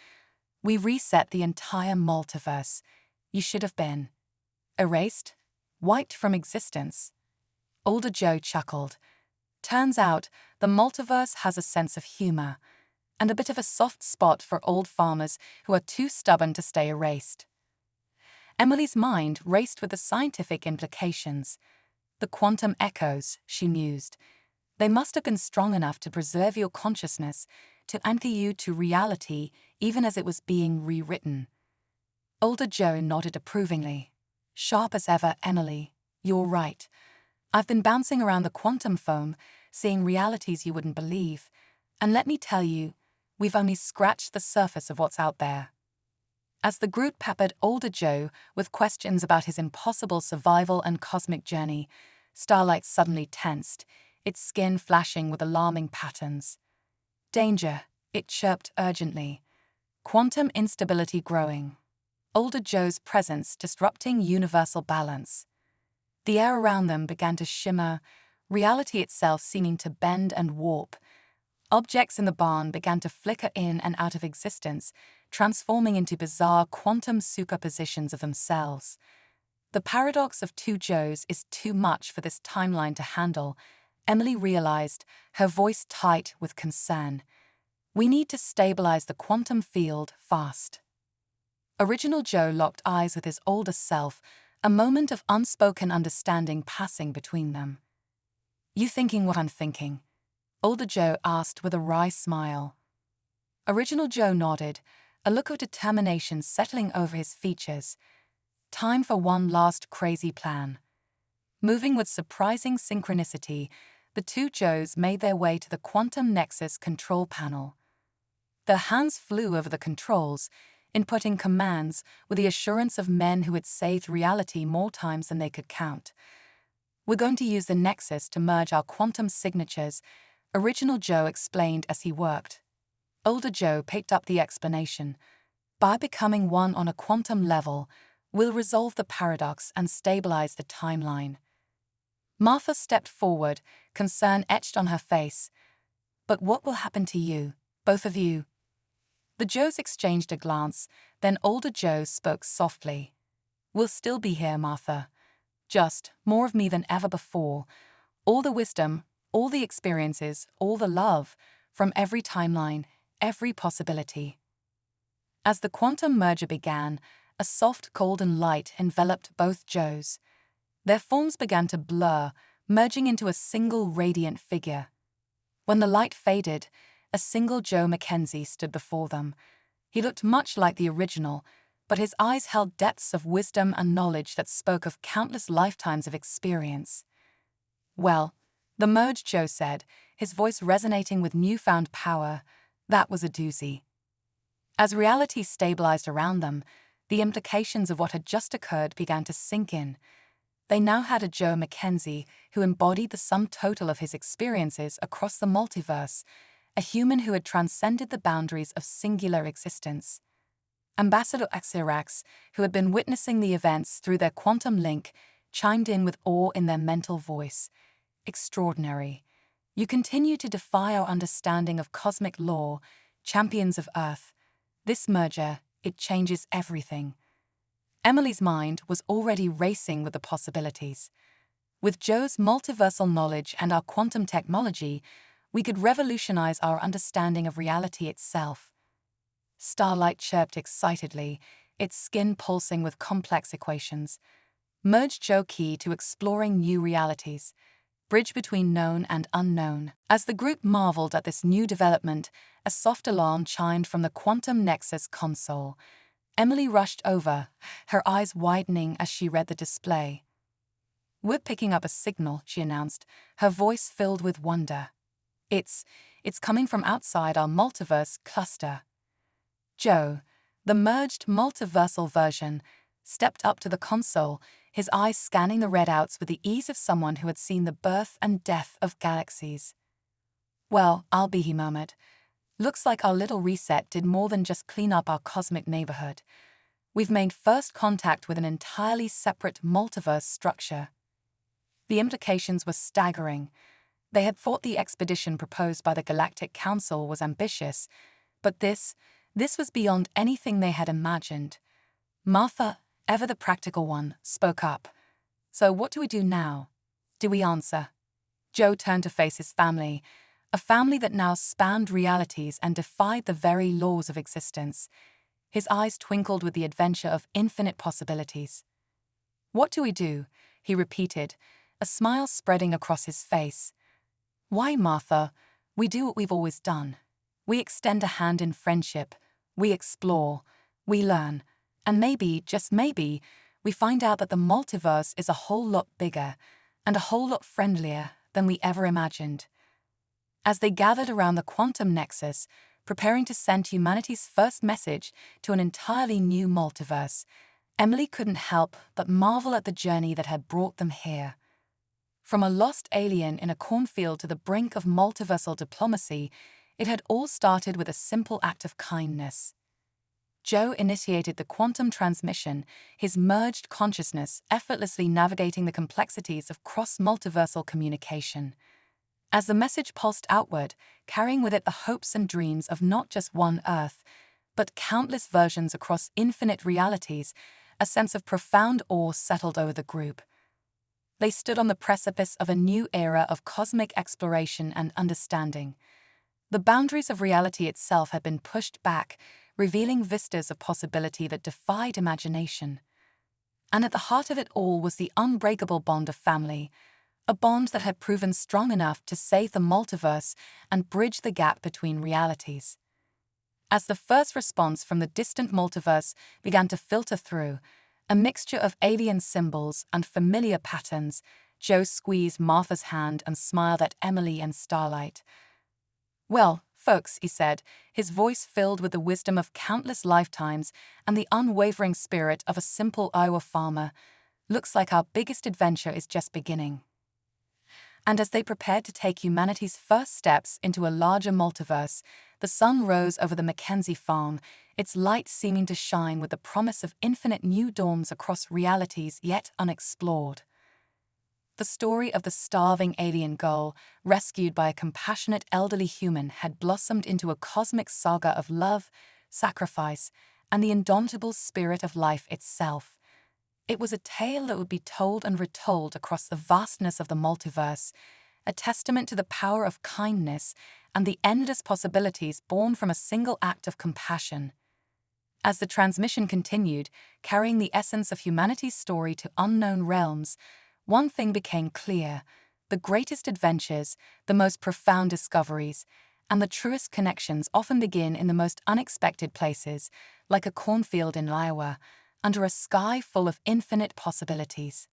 We reset the entire multiverse. You should have been erased? Wiped from existence? Older Joe chuckled. Turns out, the multiverse has a sense of humor. and a bit of a soft spot for old farmers who are too stubborn to stay erased. Emily's mind raced with the scientific implications. The quantum echoes, she mused. They must have been strong enough to preserve your consciousness, to anchor you to reality even as it was being rewritten. Older Joe nodded approvingly. Sharp as ever, Emily. You're right. I've been bouncing around the quantum foam, seeing realities you wouldn't believe. And let me tell you, we've only scratched the surface of what's out there. As the group peppered older Joe with questions about his impossible survival and cosmic journey, Starlight suddenly tensed, its skin flashing with alarming patterns. Danger, it chirped urgently. Quantum instability growing. Older Joe's presence disrupting universal balance. The air around them began to shimmer, reality itself seeming to bend and warp. Objects in the barn began to flicker in and out of existence, transforming into bizarre quantum superpositions of themselves. The paradox of two Joes is too much for this timeline to handle, Emily realized, her voice tight with concern. We need to stabilize the quantum field fast. Original Joe locked eyes with his older self, a moment of unspoken understanding passing between them. You thinking what I'm thinking? Older Joe asked with a wry smile. Original Joe nodded, a look of determination settling over his features. Time for one last crazy plan. Moving with surprising synchronicity, the two Joes made their way to the Quantum Nexus control panel. Their hands flew over the controls, inputting commands with the assurance of men who had saved reality more times than they could count. We're going to use the Nexus to merge our quantum signatures, Original Joe explained as he worked. Older Joe picked up the explanation. By becoming one on a quantum level, we'll resolve the paradox and stabilize the timeline. Martha stepped forward, concern etched on her face. But what will happen to you, both of you? The Joes exchanged a glance, then older Joe spoke softly. We'll still be here, Martha. Just more of me than ever before. All the wisdom, all the experiences, all the love, from every timeline, every possibility. As the quantum merger began, a soft golden light enveloped both Joes. Their forms began to blur, merging into a single radiant figure. When the light faded, a single Joe Mackenzie stood before them. He looked much like the original, but his eyes held depths of wisdom and knowledge that spoke of countless lifetimes of experience. Well, the merged Joe said, his voice resonating with newfound power, that was a doozy. As reality stabilized around them, the implications of what had just occurred began to sink in. They now had a Joe Mackenzie who embodied the sum total of his experiences across the multiverse, a human who had transcended the boundaries of singular existence. Ambassador Axirax, who had been witnessing the events through their quantum link, chimed in with awe in their mental voice. Extraordinary. You continue to defy our understanding of cosmic law, champions of Earth. This merger, it changes everything. Emily's mind was already racing with the possibilities. With Joe's multiversal knowledge and our quantum technology, we could revolutionize our understanding of reality itself. Starlight chirped excitedly, its skin pulsing with complex equations. Merge Joe key to exploring new realities. Bridge between known and unknown. As the group marveled at this new development, a soft alarm chimed from the Quantum Nexus console. Emily rushed over, her eyes widening as she read the display. We're picking up a signal, she announced, her voice filled with wonder. It's coming from outside our multiverse cluster. Joe, the merged multiversal version, stepped up to the console, his eyes scanning the readouts with the ease of someone who had seen the birth and death of galaxies. Well, he murmured. Looks like our little reset did more than just clean up our cosmic neighborhood. We've made first contact with an entirely separate multiverse structure. The implications were staggering. They had thought the expedition proposed by the Galactic Council was ambitious, but this was beyond anything they had imagined. Martha, ever the practical one, spoke up. So what do we do now? Do we answer? Joe turned to face his family, a family that now spanned realities and defied the very laws of existence. His eyes twinkled with the adventure of infinite possibilities. "What do we do?" he repeated, a smile spreading across his face. "Why, Martha, we do what we've always done. We extend a hand in friendship, we explore, we learn, and maybe, just maybe, we find out that the multiverse is a whole lot bigger and a whole lot friendlier than we ever imagined." As they gathered around the quantum nexus, preparing to send humanity's first message to an entirely new multiverse, Emily couldn't help but marvel at the journey that had brought them here. From a lost alien in a cornfield to the brink of multiversal diplomacy, it had all started with a simple act of kindness. Joe initiated the quantum transmission, his merged consciousness effortlessly navigating the complexities of cross-multiversal communication. As the message pulsed outward, carrying with it the hopes and dreams of not just one Earth, but countless versions across infinite realities, a sense of profound awe settled over the group. They stood on the precipice of a new era of cosmic exploration and understanding. The boundaries of reality itself had been pushed back, revealing vistas of possibility that defied imagination. And at the heart of it all was the unbreakable bond of family, a bond that had proven strong enough to save the multiverse and bridge the gap between realities. As the first response from the distant multiverse began to filter through, a mixture of alien symbols and familiar patterns, Joe squeezed Martha's hand and smiled at Emily and Starlight. "Well, folks," he said, his voice filled with the wisdom of countless lifetimes and the unwavering spirit of a simple Iowa farmer, "looks like our biggest adventure is just beginning." And as they prepared to take humanity's first steps into a larger multiverse, the sun rose over the Mackenzie farm, its light seeming to shine with the promise of infinite new dawns across realities yet unexplored. The story of the starving alien girl, rescued by a compassionate elderly human, had blossomed into a cosmic saga of love, sacrifice, and the indomitable spirit of life itself. It was a tale that would be told and retold across the vastness of the multiverse, a testament to the power of kindness and the endless possibilities born from a single act of compassion. As the transmission continued, carrying the essence of humanity's story to unknown realms, one thing became clear: the greatest adventures, the most profound discoveries, and the truest connections often begin in the most unexpected places, like a cornfield in Iowa, under a sky full of infinite possibilities.